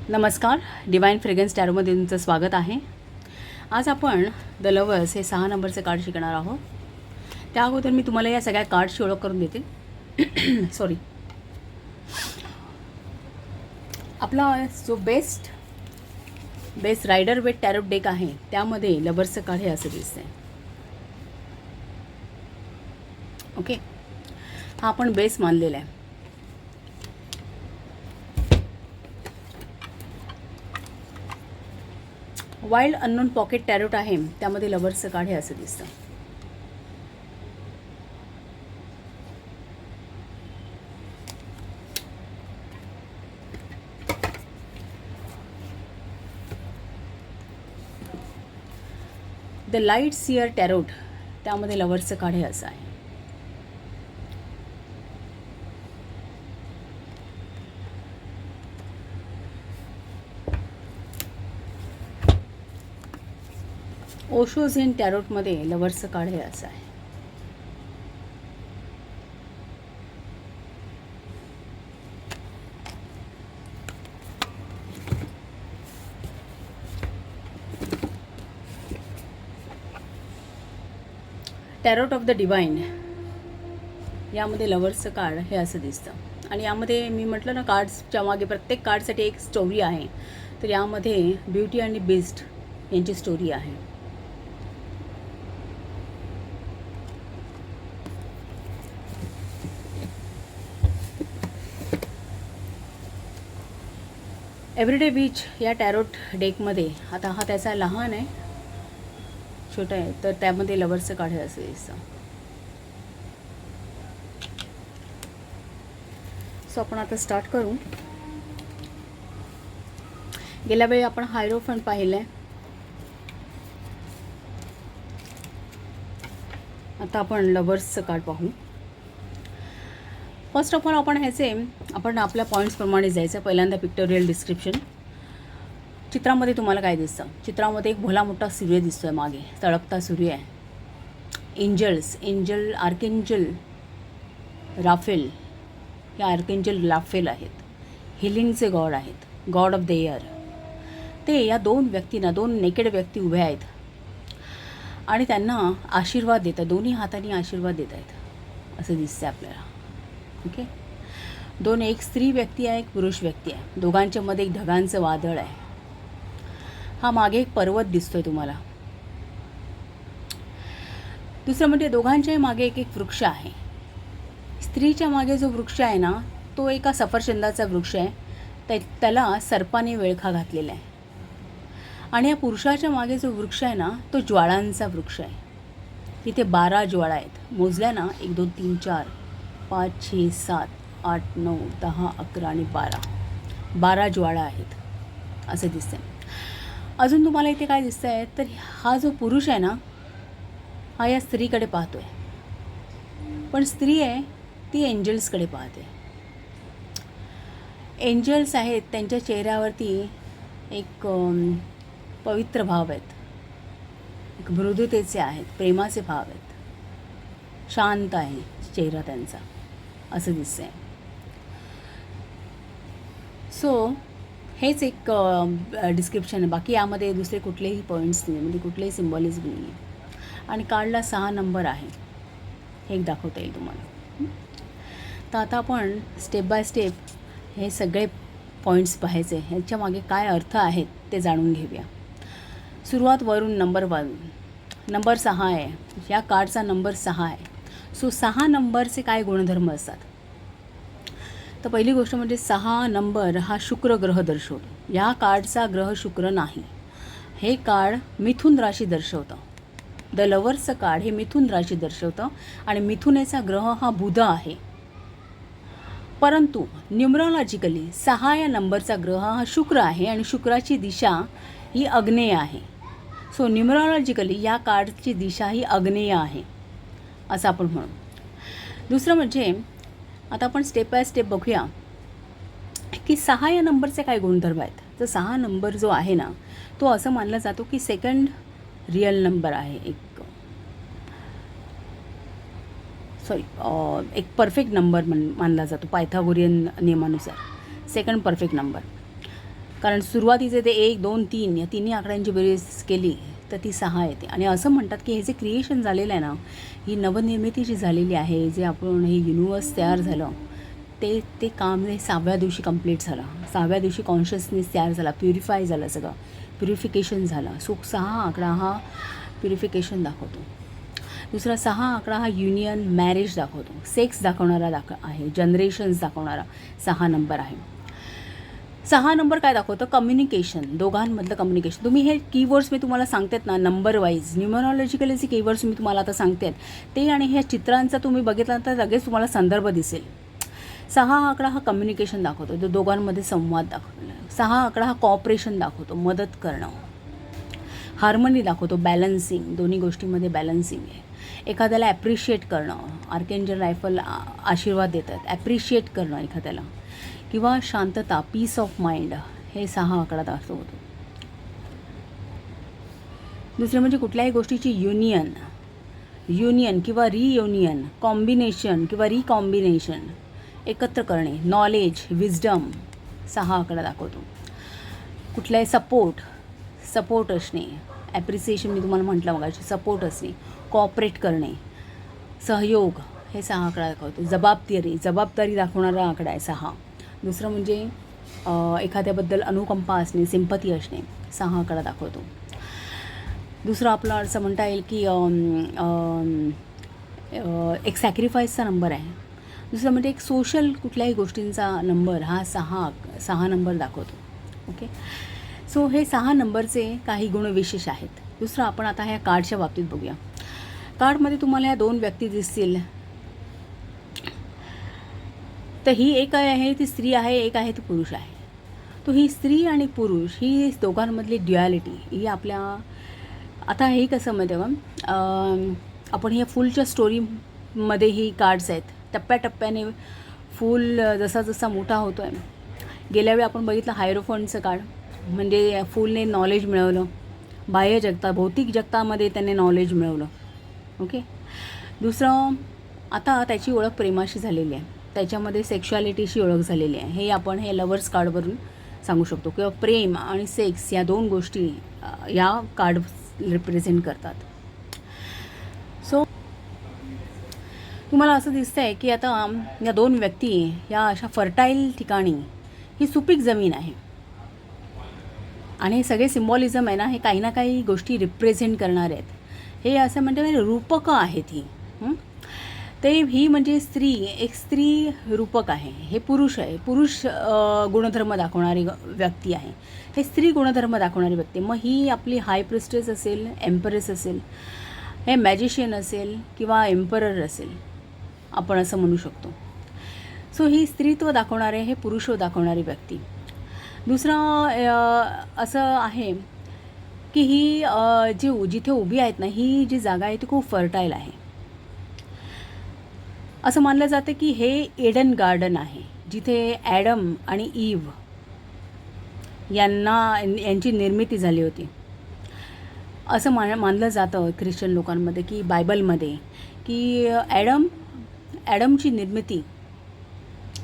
नमस्कार, divine fragrance टॅरोमध्ये तुमचं स्वागत आहे. आज आपण द लवर्स हे 6 नंबरचे कार्ड शिकणार आहोत. त्या अगोदर मी तुम्हाला या सगळ्या कार्ड्सची ओळख करून देते. सॉरी. आपला जो best Rider Waite tarot deck आहे त्यामध्ये लवर्सचं कार्ड हे असं दिसतंय. ओके, हा आपण बेस मानलेला आहे. वाईल्ड अननोन पॉकेट टॅरोट आहे त्यामध्ये लवर्सचं कार्ड हे असं दिसतं. द लाईट सियर टॅरोट त्यामध्ये लवर्सचं कार्ड हे असं आहे. ओशो झेन टॅरोटमध्ये लवर्सचं कार्ड हे असं आहे. टॅरोट ऑफ द डिवाइन यामध्ये लवर्सचं कार्ड हे असं दिसतं. आणि यामध्ये मी म्हटलं ना, कार्ड्सच्या मागे प्रत्येक कार्डसाठी एक स्टोरी आहे. तर यामध्ये ब्युटी आणि बीस्ट यांची स्टोरी आहे. एव्हरीडे बीच या टॅरोट डेकमध्ये आता हा त्याचा लहान आहे, छोटा आहे, तर त्यामध्ये लवर्सचं कार्ड हे असं दिसतं. सो आपण आता स्टार्ट करू. गेल्या वेळी आपण हायरोफंट पाहिलं आहे. आता आपण लवर्सचं कार्ड पाहू. फर्स्ट ऑफ ऑल आपण आपल्या पॉईंट्सप्रमाणे जायचं. पहिल्यांदा पिक्टोरियल डिस्क्रिप्शन. चित्रामध्ये तुम्हाला काय दिसतं? चित्रामध्ये एक भोला मोठा सूर्य दिसतो आहे, मागे तळपता सूर्य आहे. एंजल आर्केंजल राफेल, या आर्केंजल राफेल आहेत. हिलिंगचे गॉड आहेत, गॉड ऑफ द एअर. ते या दोन नेकेड व्यक्ती उभ्या आहेत आणि त्यांना आशीर्वाद देत आहेत, दोन्ही हातांनी आशीर्वाद देत आहेत असं दिसतं आपल्याला. ओके, एक स्त्री व्यक्ती आहे, एक पुरुष व्यक्ती आहे. दोघांच्या मध्ये एक ढगांचं वादळ आहे. हा मागे एक पर्वत दिसतोय तुम्हाला. दुसरं म्हणजे दोघांच्याही मागे एक वृक्ष आहे. स्त्रीच्या मागे जो वृक्ष आहे ना, तो एका सफरचंदाचा वृक्ष आहे. त्याला सर्पाने विळखा घातलेला आहे. आणि या पुरुषाच्या मागे जो वृक्ष आहे ना, तो ज्वाळांचा वृक्ष आहे. तिथे 12 ज्वाळा आहेत. मोजल्या ना, 1 2 3 4 5 6 7 8 9 10 11 आणि 12 ज्वाळा आहेत असं दिसतंय. अजून तुम्हाला इथे काय दिसतं आहे, तर हा जो पुरुष आहे ना, हा या स्त्रीकडे पाहतो आहे. पण स्त्री आहे ती एंजल्सकडे पाहते. एंजल्स आहेत, त्यांच्या चेहऱ्यावरती एक पवित्र भाव आहेत, एक मृदुतेचे आहेत, प्रेमाचे भाव आहेत. शांत आहे चेहरा त्यांचा असं दिसतंय. सो हेच एक डिस्क्रिप्शन आहे. बाकी यामध्ये दुसरे कुठलेही पॉईंट्स नाही, म्हणजे कुठलेही सिम्बॉलिझम नाही आहे. आणि कार्डला 6 नंबर आहे, हे एक दाखवता येईल तुम्हाला. तर आता आपण स्टेप बाय स्टेप हे सगळे पॉईंट्स पाहायचे, ह्याच्या मागे काय अर्थ आहेत ते जाणून घेऊया. सुरुवात वरून नंबर 6 आहे. या कार्डचा नंबर 6 आहे. सो 6 नंबरचे काय गुणधर्म असतात? तर पहिली गोष्ट म्हणजे 6 नंबर हा शुक्र ग्रह दर्शवतो. या कार्डचा ग्रह शुक्र नाही. हे कार्ड मिथुन राशी दर्शवतं. द लवर्सचं कार्ड हे मिथुन राशी दर्शवतं आणि मिथुनेचा ग्रह हा बुध आहे. परंतु न्यूमरॉलॉजिकली 6 या नंबरचा ग्रह हा शुक्र आहे आणि शुक्राची दिशा ही आग्नेय आहे. सो न्यूमरॉलॉजिकली या कार्डची दिशा ही आग्नेय आहे असं आपण म्हणू. दुसरं म्हणजे आता आपण स्टेप बाय स्टेप बघूया की 6 या नंबरचे काय गुणधर्म आहेत. तर 6 नंबर जो आहे ना, तो असं मानला जातो की सेकंड रियल नंबर आहे. एक परफेक्ट नंबर मानला जातो पायथागोरियन नियमानुसार. Second perfect number. कारण सुरुवातीचे ते 1 2 3 या तिन्ही आकड्यांची बेरीज केली तर ती 6 येते. आणि असं म्हणतात की हे जे क्रिएशन झालेलं आहे ना, ही नवनिर्मिती जी झालेली आहे, जे आपण हे युनिवर्स तयार झालं ते काम हे 6व्या दिवशी कंप्लीट झालं. 6व्या दिवशी कॉन्शियसनेस तयार झाला, प्युरिफाय झालं, सगळं प्युरिफिकेशन झालं. सो 6 आकडा हा प्युरिफिकेशन दाखवतो. दुसरा 6 आकडा हा युनियन, मॅरेज दाखवतो, सेक्स दाखवणारा आहे, जनरेशन्स दाखवणारा 6 नंबर आहे. 6 नंबर काय दाखवतं? कम्युनिकेशन, दोघांमधलं कम्युनिकेशन. तुम्ही हे कीवर्ड्स मी तुम्हाला सांगतेत ना, नंबर वाईज न्यूमरॉलॉजिकली जे कीवर्ड्स मी तुम्हाला आता सांगते ते आणि ह्या चित्रांचा तुम्ही बघितला तर लगेच तुम्हाला संदर्भ दिसेल. 6 आकडा हा कम्युनिकेशन दाखवतो, तो दोघांमध्ये संवाद दाखवतो. 6 आकडा हा कॉपरेशन दाखवतो, मदत करणं, हार्मनी दाखवतो, बॅलन्सिंग, दोन्ही गोष्टींमध्ये बॅलन्सिंग आहे. एखाद्याला ॲप्रिशिएट करणं, आर्कएंजल रायफल आशीर्वाद देतात, ॲप्रिशिएट करणं एखाद्याला, किंवा शांतता, पीस ऑफ माइंड, हे 6 आकडा दाखवतो. दुसरे म्हणजे कुठल्याही गोष्टीची युनियन किंवा रियुनियन, कॉम्बिनेशन किंवा रिकॉम्बिनेशन, एकत्र करणे, नॉलेज, विजडम, 6 आकडा दाखवतो. कुठलाही सपोर्ट असणे, ॲप्रिसिएशन मी तुम्हाला म्हटलं मगाशी, सपोर्ट असणे, कॉपरेट करणे, सहयोग, हे 6 आकडा दाखवतो. जबाबदारी दाखवणारा आकडा आहे 6. दुसरं म्हणजे एखाद्याबद्दल अनुकंपा असणे, सिंपती असणे, 6 आकडा दाखवतो. दुसरं आपलं असं म्हणता येईल की एक सॅक्रिफाईसचा नंबर आहे. दुसरं म्हणजे एक सोशल कुठल्याही गोष्टींचा नंबर हा 6 नंबर दाखवतो. ओके, सो हे 6 नंबरचे काही गुण विशेष आहेत. दुसरं आपण आता ह्या कार्डच्या बाबतीत बघूया. कार्डमध्ये तुम्हाला ह्या 2 व्यक्ती दिसतील. तर ही एक आहे ती स्त्री आहे, एक आहे ती पुरुष आहे. तो ही स्त्री आणि पुरुष ही दोघांमधली ड्युॲलिटी ही आपल्या आता हे कसं माहिती आहे का, आपण ह्या फुलच्या स्टोरीमध्ये ही कार्ड्स आहेत. टप्प्याटप्प्याने फूल जसा जसा मोठा होतो आहे. गेल्या वेळी आपण बघितलं हायरोफंटचं कार्ड, म्हणजे फूलने नॉलेज मिळवलं, बाह्य जगता, भौतिक जगतामध्ये त्याने नॉलेज मिळवलं. ओके, दुसरं आता त्याची ओळख प्रेमाशी झालेली आहे, त्याच्यामध्ये सेक्शुॲलिटीशी ओळख झालेली आहे. हे आपण हे लवर्स कार्डवरून सांगू शकतो, किंवा प्रेम आणि सेक्स या 2 गोष्टी या कार्ड रिप्रेझेंट करतात. सो तुम्हाला असं दिसतं आहे की आता या 2 व्यक्ती या अशा फर्टाईल ठिकाणी, ही सुपीक जमीन आहे आणि हे सगळे सिम्बॉलिझम आहे ना, हे काही ना काही गोष्टी रिप्रेझेंट करणार आहेत. हे असं म्हणजे रूपकं आहेत ही. ते ही म्हणजे स्त्री, एक स्त्री रूपक आहे. हे पुरुष आहे, पुरुष गुणधर्म दाखवणारी व्यक्ती आहे. हे स्त्री गुणधर्म दाखवणारी व्यक्ती. मग ही आपली हाय प्रिस्टेस असेल, एम्परेस असेल, हे मॅजिशियन असेल किंवा एम्परर असेल, आपण असं म्हणू शकतो. सो ही स्त्रीत्व दाखवणारे, हे पुरुषत्व दाखवणारी व्यक्ती. दुसरं असं आहे की ही जिथे उभी आहेत ना, ही जी जागा आहे ती खूप फर्टाईल आहे. असं मानलं जातं की हे एडन गार्डन आहे, जिथे ॲडम आणि ईव यांची निर्मिती झाली होती. असं मानलं जातं ख्रिश्चन लोकांमध्ये की बायबलमध्ये की ॲडमची निर्मिती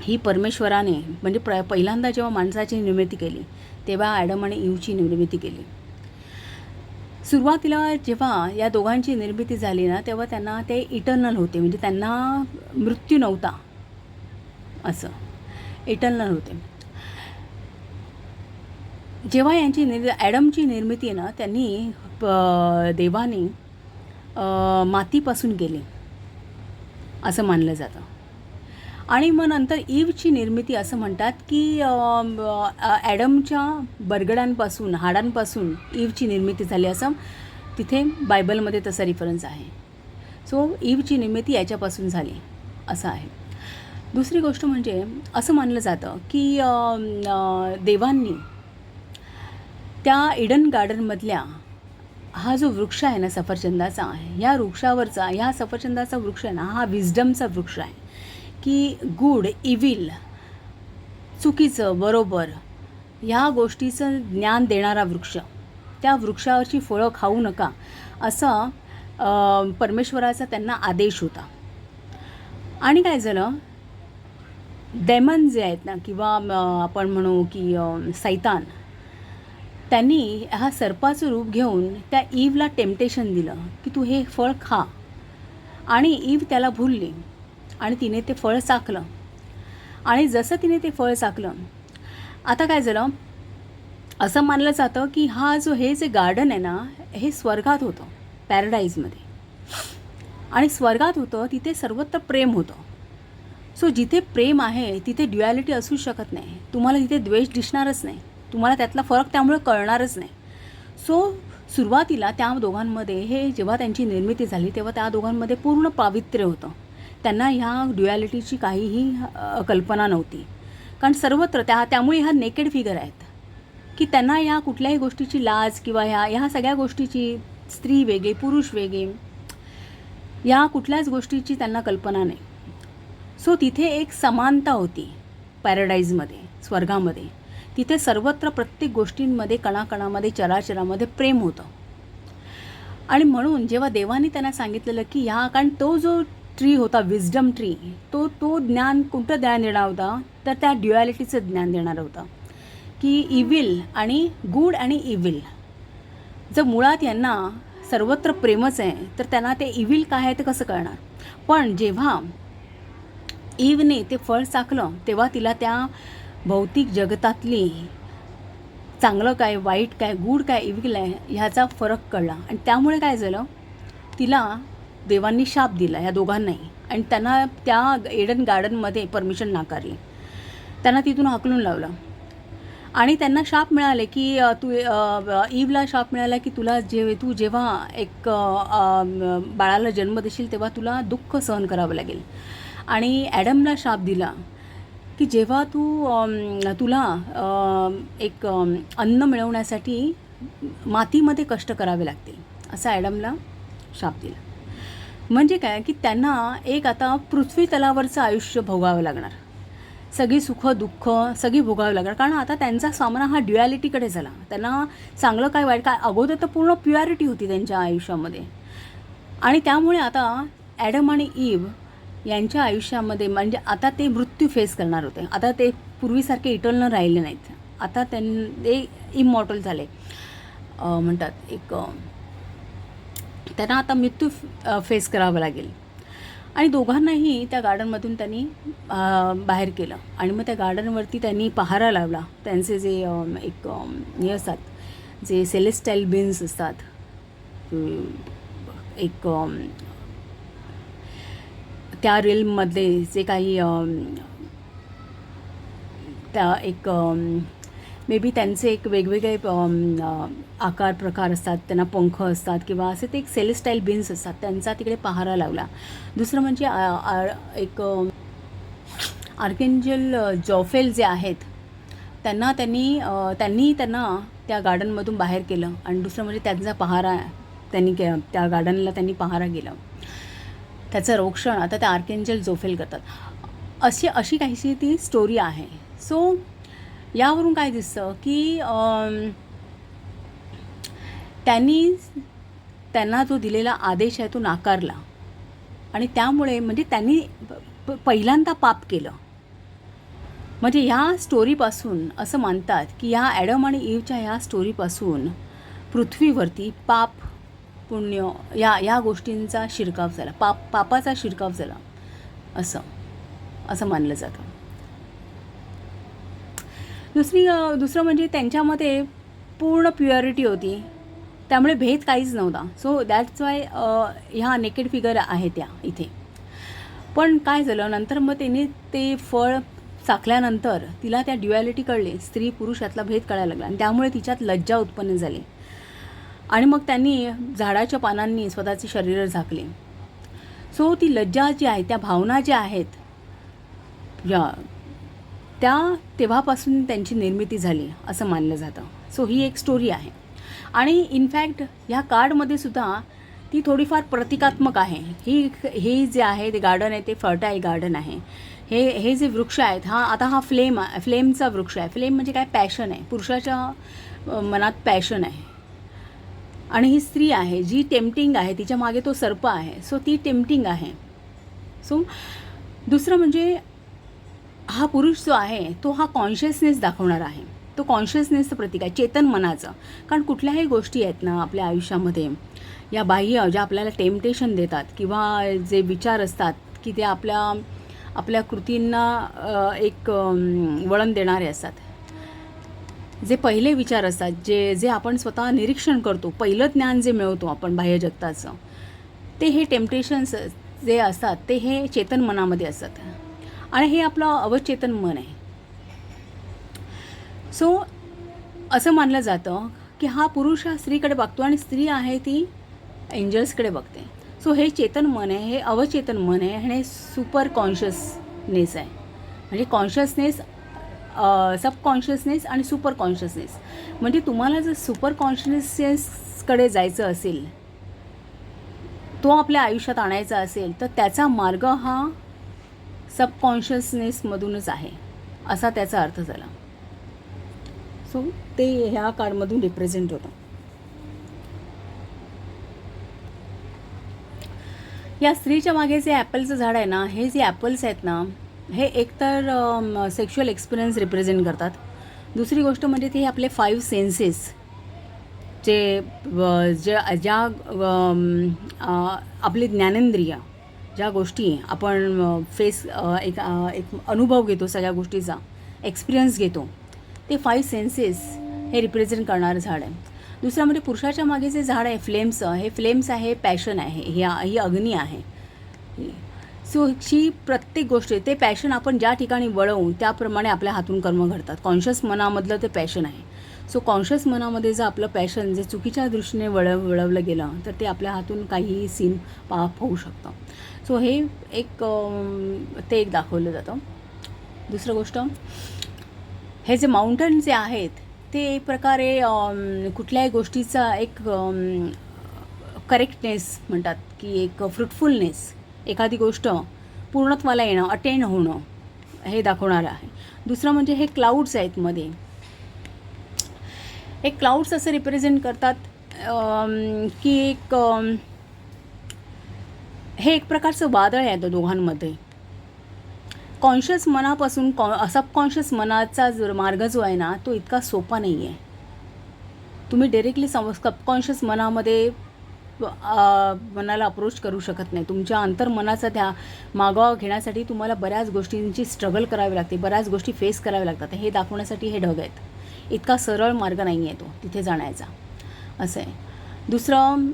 ही परमेश्वराने म्हणजे पहिल्यांदा जेव्हा माणसाची निर्मिती केली तेव्हा ॲडम आणि ईवची निर्मिती केली. सुरुवातीला जेव्हा या दोघांची निर्मिती झाली ना, तेव्हा त्यांना ते इटर्नल होते, म्हणजे त्यांना मृत्यू नव्हता, असं इटर्नल होते. जेव्हा यांची ॲडमची निर्मिती आहे ना, त्यांनी देवाने मातीपासून केली असं मानलं जातं. आणि मग नंतर ईवची निर्मिती असं म्हणतात की ॲडमच्या बरगड्यांपासून, हाडांपासून ईवची निर्मिती झाली, असं तिथे बायबलमध्ये तसा रेफरन्स आहे. सो ईवची निर्मिती याच्यापासून झाली असं आहे. दुसरी गोष्ट म्हणजे असं मानलं जातं की देवांनी त्या ईडन गार्डनमधल्या हा जो वृक्ष आहे ना सफरचंदाचा, ह्या वृक्षावरचा, ह्या सफरचंदाचा वृक्ष आहे ना, हा विजडमचा वृक्ष आहे की गुड, इव्हिल, चुकीचं, बरोबर ह्या गोष्टीचं ज्ञान देणारा वृक्ष. त्या वृक्षावरची फळं खाऊ नका असं परमेश्वराचा त्यांना आदेश होता. आणि काय झालं, डेमन जे आहेत ना, किंवा आपण म्हणू की सैतान, त्यांनी हा सर्पाचं रूप घेऊन त्या ईवला टेम्पटेशन दिलं की तू हे फळ खा. आणि ईव त्याला भुलली आणि तिने ते फळ चाखलं. आणि जसं तिने ते फळ चाखलं, आता काय झालं, असं मानलं जातं की हे जे गार्डन आहे ना, हे स्वर्गात होतं, पॅराडाईजमध्ये. आणि स्वर्गात होतं, तिथे सर्वत्र प्रेम होतं. सो जिथे प्रेम आहे तिथे ड्युॲलिटी असू शकत नाही. तुम्हाला तिथे द्वेष दिसणारच नाही, तुम्हाला त्यातला फरक त्यामुळे कळणारच नाही. सो सुरुवातीला त्या दोघांमध्ये जेव्हा त्यांची निर्मिती झाली तेव्हा त्या दोघांमध्ये पूर्ण पावित्र्य होतं. त्यांना ह्या ड्युॲलिटीची काहीही कल्पना नव्हती, कारण सर्वत्र त्यामुळे ह्या नेकेड फिगर आहेत की त्यांना ह्या कुठल्याही गोष्टीची लाज किंवा ह्या सगळ्या गोष्टीची, स्त्री वेगळी पुरुष वेगळे, या कुठल्याच गोष्टीची त्यांना कल्पना नाही. सो तिथे एक समानता होती पॅराडाईजमध्ये, स्वर्गामध्ये. तिथे सर्वत्र प्रत्येक गोष्टींमध्ये, कणाकणामध्ये, चराचरामध्ये प्रेम होतं. आणि म्हणून जेव्हा देवाने त्यांना सांगितलेलं की कारण तो जो ट्री होता, विजडम ट्री, तो ज्ञान कोणतं ज्ञान देणार होता, तर त्या ड्युॲलिटीचं ज्ञान देणार होता की इव्हिल आणि गुड आणि इव्हिल. जर मुळात यांना सर्वत्र प्रेमच आहे तर त्यांना ते इव्हिल काय आहे ते कसं कळणार. पण जेव्हा ईवने ते फळ चाखलं तेव्हा तिला त्या भौतिक जगतातली चांगलं काय, वाईट काय, गुड काय, इव्हिल आहे ह्याचा फरक कळला. आणि त्यामुळे काय झालं, तिला देवांनी शाप दिला या दोघांनाही. आणि त्यांना त्या एडन गार्डनमध्ये परमिशन नाकारली, त्यांना तिथून हाकलून लावलं. आणि त्यांना शाप मिळाले की ईवला शाप मिळाला की तू जेव्हा एक बाळाला जन्म देशील तेव्हा तुला दुःख सहन करावं लागेल. आणि ॲडमला शाप दिला की जेव्हा तुला एक अन्न मिळवण्यासाठी मातीमध्ये कष्ट करावे लागतील, असा ॲडमला शाप दिला. म्हणजे काय की त्यांना एक आता पृथ्वी तलावरचं आयुष्य भोगावं लागणार, सगळी सुख दुःख सगळी भोगावी लागणार. कारण आता त्यांचा सामना हा ड्युॲलिटीकडे झाला. त्यांना चांगलं काय वाईट काय, अगोदर तर पूर्ण प्युअरिटी होती त्यांच्या आयुष्यामध्ये. आणि त्यामुळे आता ॲडम आणि ईव यांच्या आयुष्यामध्ये म्हणजे आता ते मृत्यू फेस करणार होते. आता ते पूर्वीसारखे इटर्नल राहिले नाहीत, आता ते इमॉर्टल झाले म्हणतात. त्यांना आता मृत्यू फेस करावं लागेल. आणि दोघांनाही त्या गार्डनमधून त्यांनी बाहेर केलं. आणि मग त्या गार्डनवरती त्यांनी पहारा लावला. त्यांचे जे हे असतात, जे सेलेस्टाईल बीन्स असतात, त्या रिल्ममधले जे काही त्या मे बी त्यांचे वेगवेगळे आकार प्रकार असतात, त्यांना पंख असतात किंवा असे ते सेलेस्टाईल बीन्स असतात, त्यांचा तिकडे पहारा लावला. दुसरं म्हणजे आर्केंजल जोफेल जे आहेत त्यांनी त्यांना त्या गार्डनमधून बाहेर केलं. आणि दुसरं म्हणजे त्यांचा पहारा त्या गार्डनला त्यांनी पहारा केला. त्याचं रक्षण आता त्या आर्केंजल जोफेल करतात. अशी काहीशी ती स्टोरी आहे. सो यावरून काय दिसतं की त्यांना जो दिलेला आदेश आहे तो नाकारला. आणि त्यामुळे म्हणजे त्यांनी पहिल्यांदा पाप केलं. म्हणजे ह्या स्टोरीपासून असं मानतात की ह्या ॲडम आणि ईवच्या ह्या स्टोरीपासून पृथ्वीवरती पाप पुण्य या गोष्टींचा शिरकाव झाला, पापाचा शिरकाव झाला असं मानलं जातं. दुसरं म्हणजे त्यांच्यामध्ये पूर्ण प्युअरिटी होती, त्यामुळे भेद काहीच नव्हता. सो दॅट्स वाय ह्या नेकेड फिगर आहे त्या इथे. पण काय झालं नंतर, मग त्यांनी ते फळ चाखल्यानंतर तिला त्या ड्युॲलिटी कळली, स्त्री पुरुष यातला भेद कळायला लागला. आणि त्यामुळे तिच्यात लज्जा उत्पन्न झाली. आणि मग त्यांनी झाडाच्या पानांनी स्वतःचे शरीर झाकले. सो ती लज्जा जी आहे, त्या भावना ज्या आहेत त्या तेव्हापासून त्यांची निर्मिती झाली असं मानलं जातं. सो ही एक स्टोरी आहे. आणि इनफॅक्ट ह्या कार्डमध्ये सुद्धा ती थोडीफार प्रतिकात्मक आहे. ही जे आहे ते गार्डन आहे ते फर्टाईल गार्डन आहे. हे जे वृक्ष आहेत, हा फ्लेमचा वृक्ष आहे. फ्लेम म्हणजे काय, पॅशन आहे, पुरुषाच्या मनात पॅशन आहे. आणि ही स्त्री आहे जी टेम्पटिंग आहे, तिच्या मागे तो सर्प आहे. सो ती टेम्पटिंग आहे. सो दुसरं म्हणजे हा पुरुष जो आहे तो हा कॉन्शियसनेस दाखवणार आहे. तो कॉन्शियसनेसचं प्रतीक आहे, चेतन मनाचं. कारण कुठल्याही गोष्टी आहेत ना आपल्या आयुष्यामध्ये, या बाह्य ज्या आपल्याला टेम्पटेशन देतात किंवा जे विचार असतात की ते आपल्या कृतींना एक वळण देणारे असतात. जे पहिले विचार असतात, जे आपण स्वतः निरीक्षण करतो, पहिलं ज्ञान जे मिळवतो आपण बाह्य जगताचं, ते हे टेम्पटेशन्स जे असतात ते हे चेतन मनामध्ये असतात. आणि हे आपलं अवचेतन मन आहे. सो असं मानलं जातं की हा पुरुष हा स्त्रीकडे बघतो आणि स्त्री आहे ती एंजल्सकडे बघते. सो हे चेतन मन आहे, हे अवचेतन मन आहे आणि हे सुपर कॉन्शियसनेस आहे. म्हणजे कॉन्शियसनेस, सबकॉन्शियसनेस आणि सुपर कॉन्शियसनेस. म्हणजे तुम्हाला जर सुपर कॉन्शियसनेसकडे जायचं असेल, तो आपल्या आयुष्यात आणायचा असेल, तर त्याचा मार्ग हा सबकॉन्शियसनेसमधूनच आहे, असा त्याचा अर्थ झाला. सो ते ह्या कार्डमधून रिप्रेझेंट होतं. या स्त्रीच्या मागे जे ॲपलचं झाड आहे ना, हे जे ॲपल्स आहेत ना, हे एकतर सेक्शुअल एक्सपिरियन्स रिप्रेझेंट करतात. दुसरी गोष्ट म्हणजे ते आपले 5 सेन्सेस जे ज्या आपली ज्ञानेंद्रिय, ज्या गोष्टी आपण एक अनुभव घेतो, सगळ्या गोष्टीचा एक्सपिरियन्स घेतो, ते 5 सेन्सेस हे रिप्रेझेंट करणारं झाड आहे. दुसरं म्हणजे पुरुषाच्या मागे जे झाड आहे फ्लेम्सचं, हे फ्लेम्स आहे, पॅशन आहे, ही अग्नी आहे. सो ही प्रत्येक गोष्ट, ते पॅशन आपण ज्या ठिकाणी वळवू त्याप्रमाणे आपल्या हातून कर्म घडतात. कॉन्शियस मनामधलं ते पॅशन आहे. सो कॉन्शियस मनामध्ये जर आपलं पॅशन जे चुकीच्या दृष्टीने वळवलं गेलं तर ते आपल्या हातून काहीही सीन पाप होऊ शकतं. सो हे ते एक दाखवलं जातं. दुसरं गोष्ट, हे जे माउंटन जे आहेत ते एक प्रकारे कुठल्याही गोष्टीचा एक करेक्टनेस म्हणतात की एक फ्रुटफुलनेस, एखादी गोष्ट पूर्णत्वाला येणं, अटेंड होणं, हे दाखवणारं आहे. दुसरं म्हणजे हे क्लाउड्स आहेत मध्ये, हे क्लाउड्स असं रिप्रेझेंट करतात की हे एक प्रकारचं वादळ आहे दोघांमध्ये. कॉन्शियस मनापासून सबकॉन्शियस मनाचा जो मार्ग जो आहे ना, तो इतका सोपा नाही आहे. तुम्ही डायरेक्टली सबकॉन्शियस मनाला अप्रोच करू शकत नाही. तुमच्या अंतर्मनाचा त्या मागोवा घेण्यासाठी तुम्हाला बऱ्याच गोष्टींची स्ट्रगल करावी लागते, बऱ्याच गोष्टी फेस कराव्या लागतात. हे दाखवण्यासाठी हे ढग आहेत. इतका सरळ मार्ग नाही आहे तो तिथे जाण्याचा, असं आहे. दुसरं,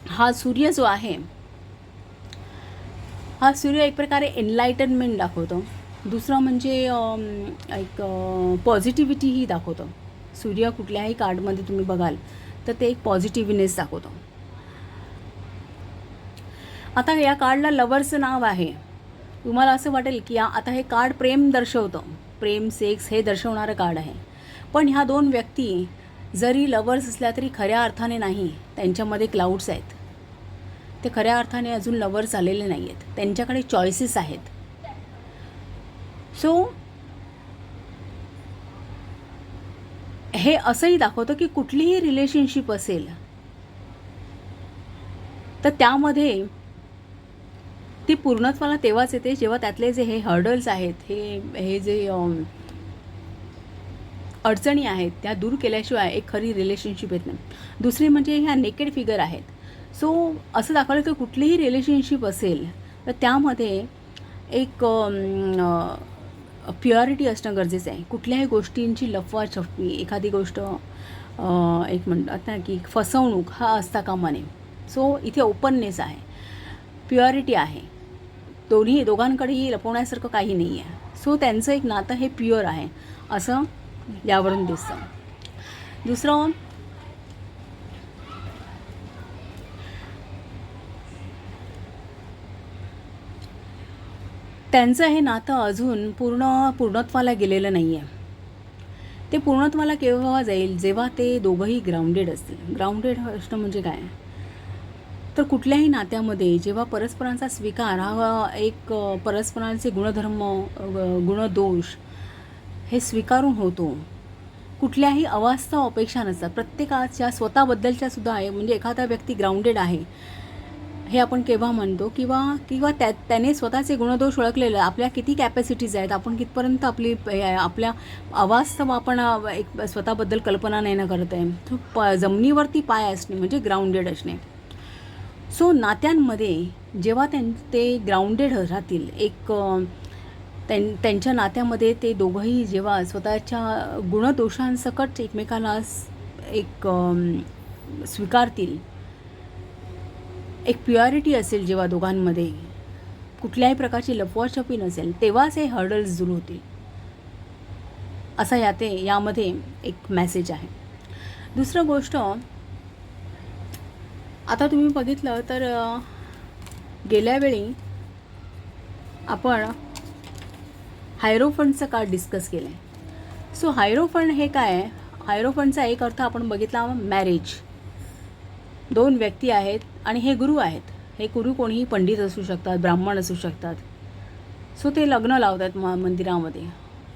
हा सूर्य जो आहे, हा सूर्य एक प्रकारे एनलायटनमेंट दाखवतो. दुसरं म्हणजे एक पॉझिटिव्हिटीही दाखवतो. सूर्य कुठल्याही कार्डमध्ये तुम्ही बघाल तर ते एक पॉझिटिव्हनेस दाखवतो. आता या कार्डला लवर्सचं नाव आहे. तुम्हाला असं वाटेल की आता हे कार्ड प्रेम दर्शवतं, प्रेम, सेक्स हे दर्शवणारं कार्ड आहे. पण ह्या दोन व्यक्ती जरी लवर्स असल्या तरी खऱ्या अर्थाने नाही, त्यांच्यामध्ये क्लाउड्स आहेत. ते खऱ्या अर्थाने अजून लवर्स आलेले नाही आहेत, त्यांच्याकडे चॉईसेस आहेत. सो हे असंही दाखवतं की कुठलीही रिलेशनशिप असेल तर त्यामध्ये ती पूर्णत्वाला तेव्हाच येते जेव्हा त्यातले जे हे हर्डल्स आहेत, हे जे अडचणी आहेत त्या दूर केल्याशिवाय एक खरी रिलेशनशिप येत नाही. दुसरी म्हणजे ह्या नेकेड फिगर आहेत. सो असं दाखवलं की कुठलीही रिलेशनशिप असेल तर त्यामध्ये एक प्युअरिटी असणं गरजेचं आहे. कुठल्याही गोष्टींची लफवाछफवी, एखादी गोष्ट एक म्हणतात ना की फसवणूक हा असता कामा नये. सो इथे ओपननेस आहे, प्युअरिटी आहे, दोघांकडेही लपवण्यासारखं काही नाही आहे. सो त्यांचं एक नातं हे प्युअर आहे असं यावरून दिसतं. दुसरं, त्यांचं हे नातं अजून पूर्णत्वाला गेलेलं नाही आहे. ते पूर्णत्वाला केव्हा जाईल, जेव्हा ते दोघंही ग्राउंडेड असतील. ग्राउंडेड असणं म्हणजे काय, तर कुठल्याही नात्यामध्ये जेव्हा परस्परांचा स्वीकार हा एक परस्परांचे गुणधर्म, गुणदोष हे स्वीकारून होतो. कुठल्याही अवास्तव अपेक्षा नसतात प्रत्येकाच्या, स्वतःबद्दलच्या सुद्धा आहे. म्हणजे एखादा व्यक्ती ग्राउंडेड आहे हे आपण केव्हा म्हणतो, किंवा किंवा त्याने स्वतःचे गुणदोष ओळखलेलं, आपल्या किती कॅपॅसिटीज आहेत, आपण कितपर्यंत आपल्या अवास्तव आपण एक स्वतःबद्दल कल्पना नाही ना करत आहे. सो जमिनीवरती पाय असणे म्हणजे ग्राउंडेड असणे. सो नात्यांमध्ये जेव्हा ते ग्राउंडेड राहतील, एक त्यांच्या नात्यामध्ये ते दोघंही जेव्हा स्वतःच्या गुणदोषांसकट एकमेकाला एक स्वीकारतील, एक प्युअरिटी असेल जेव्हा दोघांमध्ये, कुठल्याही प्रकारची लपवाछपी नसेल, तेव्हाच हे हर्डल्स दूर होतील, असा यामध्ये एक मेसेज आहे. दुसरं गोष्ट, आता तुम्ही बघितलं तर गेल्या वेळी आपण हायरोफंटचं कार्ड डिस्कस केलं आहे. सो हायरोफंट हे काय आहे? हायरोफंटचा एक अर्थ आपण बघितला मॅरेज. दोन व्यक्ती आहेत आणि हे गुरु आहेत. हे गुरु कोणीही पंडित असू शकतात, ब्राह्मण असू शकतात. सो ते लग्न लावतात मंदिरामध्ये.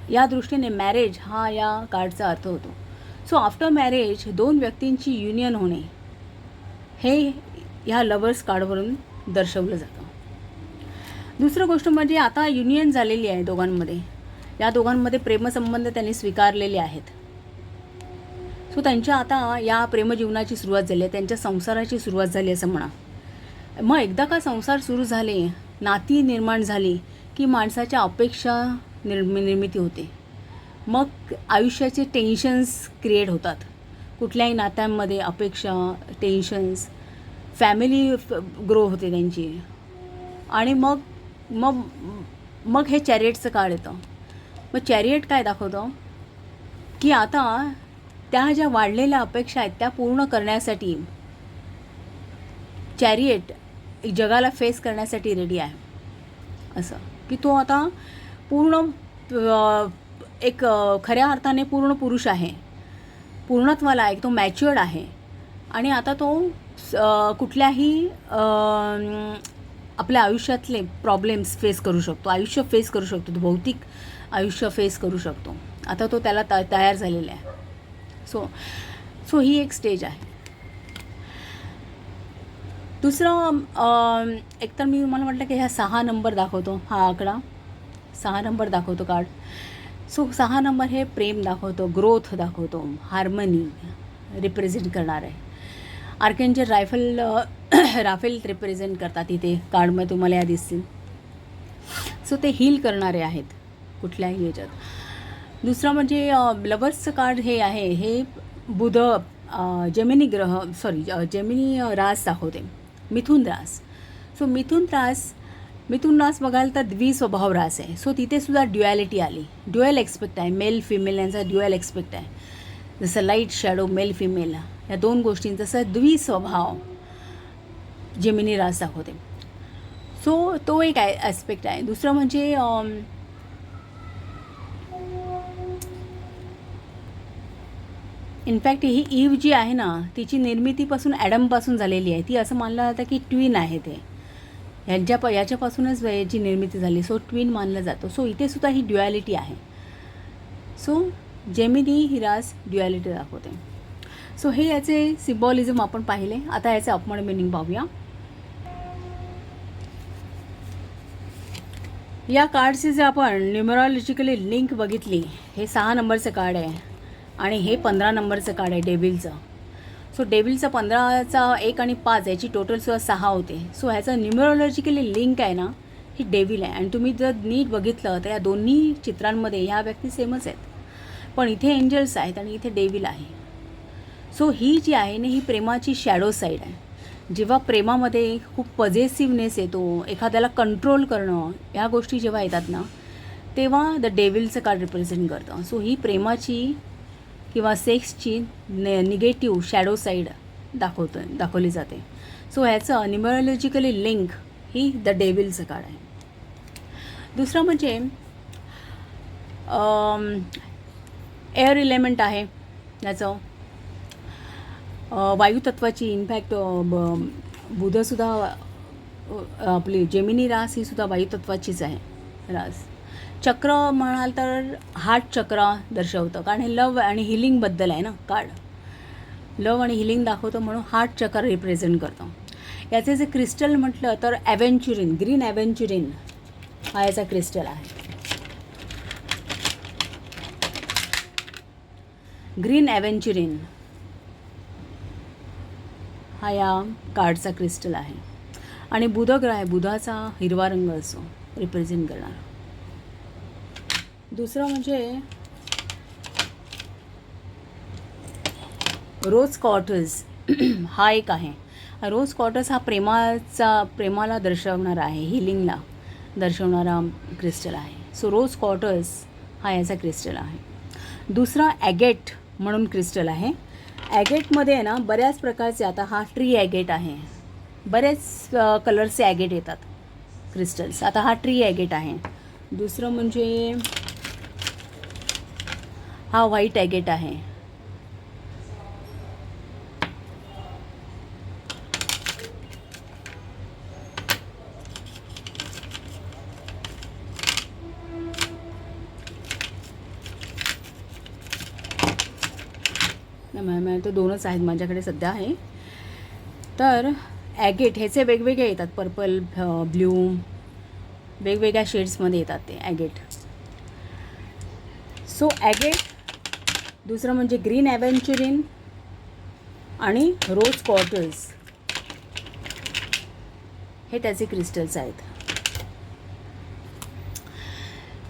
या दृष्टीने मॅरेज हा या कार्डचा अर्थ होतो. सो आफ्टर मॅरेज दोन व्यक्तींची युनियन होणे हे ह्या लवर्स कार्डवरून दर्शवलं जातं. दुसरं गोष्ट म्हणजे आता युनियन झालेली आहे दोघांमध्ये. या दोघांमध्ये प्रेमसंबंध त्यांनी स्वीकारलेले आहेत. सो त्यांच्या आता या प्रेमजीवनाची सुरुवात झाली आहे, त्यांच्या संसाराची सुरुवात झाली असं म्हणा. मग एकदा का संसार सुरू झाले, नाती निर्माण झाली की माणसाच्या अपेक्षा निर्मिती होते. मग आयुष्याचे टेन्शन्स क्रिएट होतात. कुठल्याही नात्यांमध्ये अपेक्षा, टेन्शन्स, फॅमिली ग्रो होते त्यांची. आणि मग मग मग हे चॅरियटचं कार्ड येतं. मग चॅरियट काय दाखवतं की आता त्या ज्या वाढलेल्या अपेक्षा आहेत त्या पूर्ण करण्यासाठी चॅरियट जगाला फेस करण्यासाठी रेडी आहे. असं की तो आता पूर्ण एक खऱ्या अर्थाने पूर्ण पुरुष आहे, पूर्णत्वाला आहे, तो मॅच्युअर्ड आहे. आणि आता तो कुठल्याही आपल्या आयुष्यातले प्रॉब्लेम्स फेस करू शकतो, आयुष्य फेस करू शकतो, तो भौतिक आयुष्य फेस करू शकतो. आता तो त्याला तयार झालेला आहे. सो ही एक स्टेज आहे. दुसरं, एकतर मी मला म्हटलं की ह्या 6 नंबर दाखवतो, हा आकडा 6 नंबर दाखवतो कार्ड. सो 6 नंबर हे प्रेम दाखवतो, ग्रोथ दाखवतो, हार्मनी रिप्रेझेंट करणार आहे. आर्केंजल राफेल रिप्रेझेंट करतात इथे कार्डमध्ये, तुम्हाला या दिसतील. सो ते हील करणारे आहेत कुठल्याही याच्यात. दुसरं म्हणजे लवर्सचं कार्ड हे आहे, हे बुध जेमिनी रास दाखवते, मिथुन रास. सो मिथुन रास बघाल तर द्विस्वभाव रास आहे. सो तिथे सुद्धा ड्युॲलिटी आली, ड्युअल एक्सपेक्ट आहे, मेल फिमेल यांचा ड्युअल एक्सपेक्ट आहे. जसं लाईट शॅडो, मेल फिमेल या दोन गोष्टींचा तसं द्विस्वभाव जेमिनी रास दाखवते. सो तो एक ॲस्पेक्ट आहे. दुसरं म्हणजे इनफॅक्ट ही ईव जी आहे ना, तिची निर्मितीपासून ॲडमपासून झालेली आहे. ती असं मानलं जातं की ट्विन आहे ते, याच्यापासूनच याची निर्मिती झाली. सो ट्विन मानलं जातं. सो इथे सुद्धा ही ड्युॲलिटी आहे. सो जेमिनी ही रास ड्युॲलिटी दाखवते. सो हे याचे सिम्बॉलिझम आपण पाहिले. आता याचे अपमण मिनिंग पाहूया. या कार्डची जर आपण न्यूमरॉलॉजिकली लिंक बघितली, हे 6 नंबरचं कार्ड आहे आणि हे 15 नंबरचं कार्ड आहे डेव्हिलचं. सो डेव्हिलचं 15चा 1 आणि 5 याची टोटलसुद्धा 6 होते. सो ह्याचं न्यूमरॉलॉजिकली लिंक आहे ना, ही डेव्हिल आहे. आणि तुम्ही जर नीट बघितलं तर या दोन्ही चित्रांमध्ये ह्या व्यक्ती सेमच आहेत, पण इथे एंजल्स आहेत आणि इथे डेव्हिल आहे. सो ही जी आहे ना, ही प्रेमाची शॅडो साईड आहे. जेव्हा प्रेमामध्ये खूप पॉझिटिव्हनेस येतो, एखाद्याला कंट्रोल करणं, ह्या गोष्टी जेव्हा येतात ना, तेव्हा द डेव्हिलचं कार्ड रिप्रेझेंट करतं. सो ही प्रेमाची किंवा सेक्सची निगेटिव्ह शॅडो साईड दाखवली जाते. सो ह्याचं न्यूमरॉलॉजिकली लिंक ही द डेव्हिलचं कार्ड आहे. दुसरं म्हणजे एअर इलेमेंट आहे याचं, वायुतत्वाची. इनफॅक्ट बुधसुद्धा आपली जेमिनी रास ही सुद्धा वायुतत्वाचीच आहे रास. चक्र म्हणाल तर हार्ट चक्र दर्शवतं, कारण हे लव आणि हिलिंगबद्दल आहे ना कार्ड. लव आणि हिलिंग दाखवतं म्हणून हार्ट चक्र रिप्रेझेंट करतं. याचे जे क्रिस्टल म्हटलं तर ॲव्हेंच्युरिन, ग्रीन ॲव्हेंच्युरिन हा याचा क्रिस्टल आहे. ग्रीन ॲव्हेंच्युरिन हा या कार्डचा क्रिस्टल आहे. आणि बुधग्रह आहे, बुधाचा हिरवा रंग असो रिप्रेझेंट करणार. दुसरं म्हणजे रोज क्वार्टर्स हा एक आहे. रोज क्वार्टर्स हा प्रेमाला दर्शवणारा आहे, हिलिंगला दर्शवणारा क्रिस्टल आहे. सो रोज क्वार्टर्स हा याचा क्रिस्टल आहे. दुसरा ॲगेट म्हणून क्रिस्टल आहे. ॲगेटमध्ये आहे ना बऱ्याच प्रकारचे, आता हा ट्री ॲगेट आहे, बरेच कलरचे ॲगेट येतात क्रिस्टल्स. आता हा ट्री ॲगेट आहे. दुसरं म्हणजे हा व्हाईट ॲगेट आहे. तो दोनच आहेत माझ्याकडे सध्या आहे. तर ॲगेट ह्याचे वेगवेगळे येतात, पर्पल, ब्ल्यू, वेगवेगळ्या शेड्समध्ये येतात ते ॲगेट. सो ॲगेट, दुसरं म्हणजे ग्रीन ॲव्हेंच्युरिन आणि रोज क्वार्टर्स हे त्याचे क्रिस्टल्स आहेत.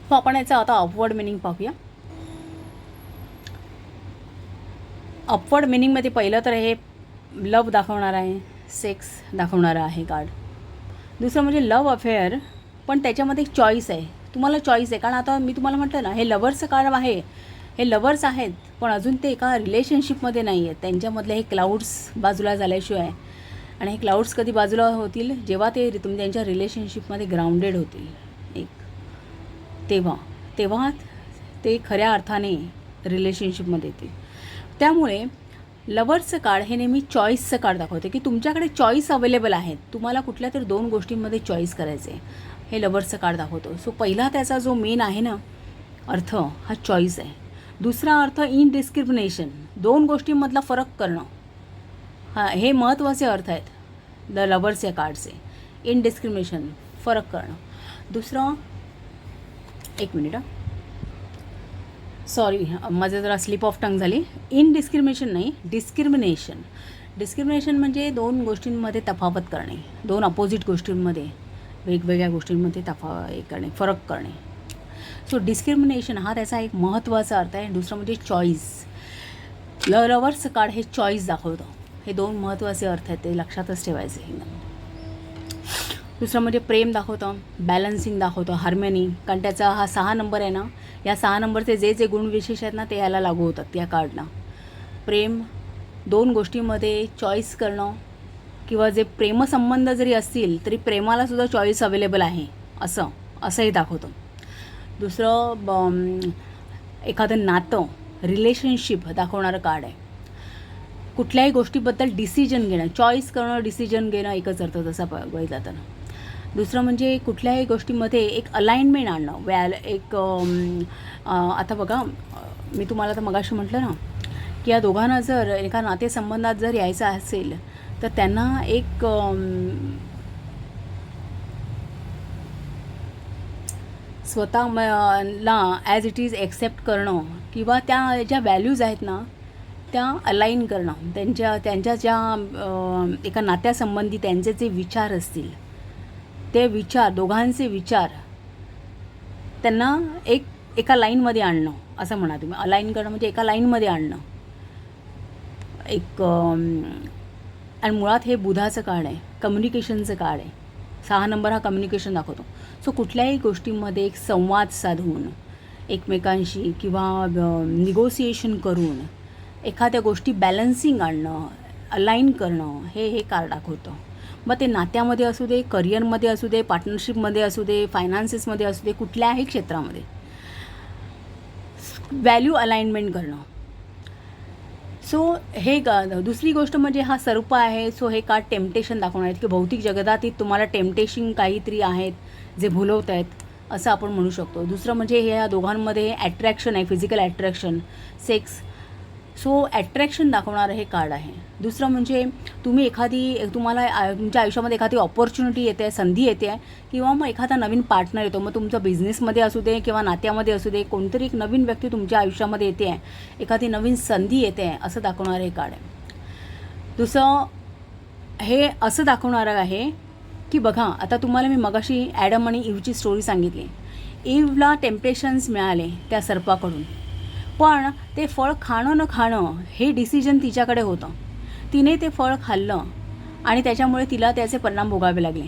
सो आपण याचा आता अपवर्ड मिनिंग पाहूया. अपवर्ड मिनिंगमध्ये पहिलं तर हे लव दाखवणार आहे, सेक्स दाखवणारा आहे कार्ड. दुसरं म्हणजे लव अफेअर, पण त्याच्यामध्ये एक चॉईस आहे, तुम्हाला चॉईस आहे. कारण आता मी तुम्हाला म्हटलं ना, हे लवर्सचं कार्ड आहे, हे लवर्स आहेत पण अजून ते एका रिलेशनशिपमध्ये नाही आहेत. त्यांच्यामधले हे क्लाउड्स बाजूला झाल्याशिवाय, आणि हे क्लाउड्स कधी बाजूला होतील जेव्हा ते त्यांच्या रिलेशनशिपमध्ये ग्राउंडेड होतील एक, तेव्हा ते खऱ्या अर्थाने रिलेशनशिपमध्ये येतील. त्यामुळे लवर्सचं कार्ड हे नेहमी चॉईसचं कार्ड दाखवते की तुमच्याकडे चॉईस अवेलेबल आहेत, तुम्हाला कुठल्या तरी दोन गोष्टींमध्ये चॉईस करायचं आहे, हे लवर्सचं कार्ड दाखवतो. सो पहिला त्याचा जो मेन आहे ना अर्थ हा चॉईस आहे. दुसरा अर्थ इनडिस्क्रिमिनेशन, दोन गोष्टींमधला फरक करणं, हा हे महत्त्वाचे अर्थ आहेत द लवर्स या कार्डचे. इनडिस्क्रिमिनेशन, फरक करणं. दुसरं, एक मिनिट, सॉरी माझं जरा स्लिप ऑफ टंग झाली. इनडिस्क्रिमिनेशन नाही, डिस्क्रिमिनेशन. डिस्क्रिमिनेशन म्हणजे दोन गोष्टींमध्ये तफावत करणे, दोन अपोजिट गोष्टींमध्ये, वेगवेगळ्या गोष्टींमध्ये करणे, फरक करणे. सो डिस्क्रिमिनेशन हा त्याचा एक महत्त्वाचा अर्थ आहे. दुसरं म्हणजे चॉईस. लवर्सचं कार्ड हे चॉईस दाखवतं. हे दोन महत्त्वाचे अर्थ आहेत, ते लक्षातच ठेवायचे. दुसरं म्हणजे प्रेम दाखवतं, बॅलन्सिंग दाखवतं, हार्मनी. कारण त्याचा हा 6 नंबर आहे ना, या 6 नंबरचे जे जे गुणविशेष आहेत ना ते याला लागू होतात या कार्डला. प्रेम, दोन गोष्टींमध्ये चॉईस करणं, किंवा जे प्रेमसंबंध जरी असतील तरी प्रेमालासुद्धा चॉईस अवेलेबल आहे असंही दाखवतं. दुसरं, एखादं नातं, रिलेशनशिप दाखवणारं कार्ड आहे. कुठल्याही गोष्टीबद्दल डिसिजन घेणं, चॉईस करणं, डिसिजन घेणं एकच अर्थ तसा बघितला तर. दुसरं म्हणजे कुठल्याही गोष्टीमध्ये एक अलाइनमेंट आणणं. आता बघा, मी तुम्हाला तर मगाशी म्हटलं ना की या दोघांना जर एका नातेसंबंधात जर यायचं असेल तर त्यांना एक स्वतःला ॲज इट इज ॲक्सेप्ट करणं, किंवा त्या ज्या व्हॅल्यूज आहेत ना त्या अलाइन करणं. त्यांच्या ज्या एका नात्यासंबंधी त्यांचे जे विचार असतील ते विचार, दोघांचे विचार त्यांना एका लाईनमध्ये आणणं असं म्हणा तुम्ही. अलाइन करणं म्हणजे एका लाईनमध्ये आणणं आणि मुळात हे बुधाचं कार्ड आहे, कम्युनिकेशनचं कार्ड आहे. 6 नंबर हा कम्युनिकेशन दाखवतो. सो कुठल्याही गोष्टींमध्ये एक संवाद साधून एकमेकांशी किंवा निगोसिएशन करून एखाद्या गोष्टी बॅलन्सिंग आणणं, अलाइन करणं, हे कार्ड दाखवतं. मग ते नात्यामध्ये असू दे, करिअरमध्ये असू दे, पार्टनरशिपमध्ये असू दे, फायनान्सेसमध्ये असू दे, कुठल्याही क्षेत्रामध्ये व्हॅल्यू अलाइनमेंट करणं. सो हे दुसरी गोष्ट म्हणजे हा सर्प आहे. सो हे कार्ड टेम्पटेशन दाखवणार आहेत की भौतिक जगतातील तुम्हाला टेम्पटेशन काहीतरी आहेत जे भुलवत आहेत असं आपण म्हणू शकतो. दुसरं म्हणजे हे या दोघांमध्ये ॲट्रॅक्शन आहे, physical attraction, sex. So attraction दाखवणारं हे कार्ड आहे. दुसरं म्हणजे तुम्ही तुम्हाला तुमच्या आयुष्यामध्ये एखादी ऑपॉर्च्युनिटी येते आहे, संधी येते आहे, किंवा मग एखादा नवीन पार्टनर येतो. मग तुमचं बिझनेसमध्ये असू दे किंवा नात्यामध्ये असू दे, कोणतरी एक नवीन व्यक्ती तुमच्या आयुष्यामध्ये येते आहे, एखादी नवीन संधी येते आहे, असं दाखवणारं हे कार्ड आहे. दुसरं हे असं दाखवणारं आहे की बघा, आता तुम्हाला मी मगाशी ॲडम आणि इव्हची स्टोरी सांगितली. इव्हला टेम्पटेशन्स मिळाले त्या सर्पाकडून, पण ते फळ खाणं न खाणं हे डिसिजन तिच्याकडे होतं. तिने ते फळ खाल्लं आणि त्याच्यामुळे तिला त्याचे परिणाम भोगावे लागले.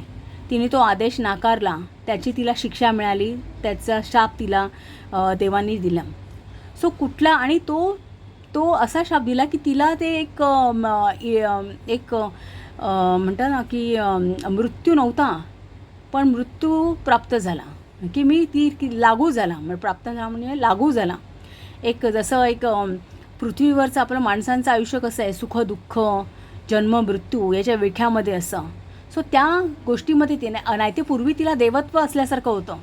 तिने तो आदेश नाकारला, त्याची तिला शिक्षा मिळाली, त्याचा शाप तिला देवांनी दिला. सो कुठला, आणि तो असा शाप दिला की तिला ते एक म्हणतात ना की मृत्यू नव्हता, पण मृत्यू प्राप्त झाला, की लागू झाला. प्राप्त झाला म्हणजे लागू झाला. एक जसं पृथ्वीवरचं आपलं माणसांचं आयुष्य कसं आहे, सुख दुःख जन्म मृत्यू याच्या विख्यामध्ये असं. सो त्या गोष्टीमध्ये ते नाही ते पूर्वी तिला देवत्व असल्यासारखं होतं.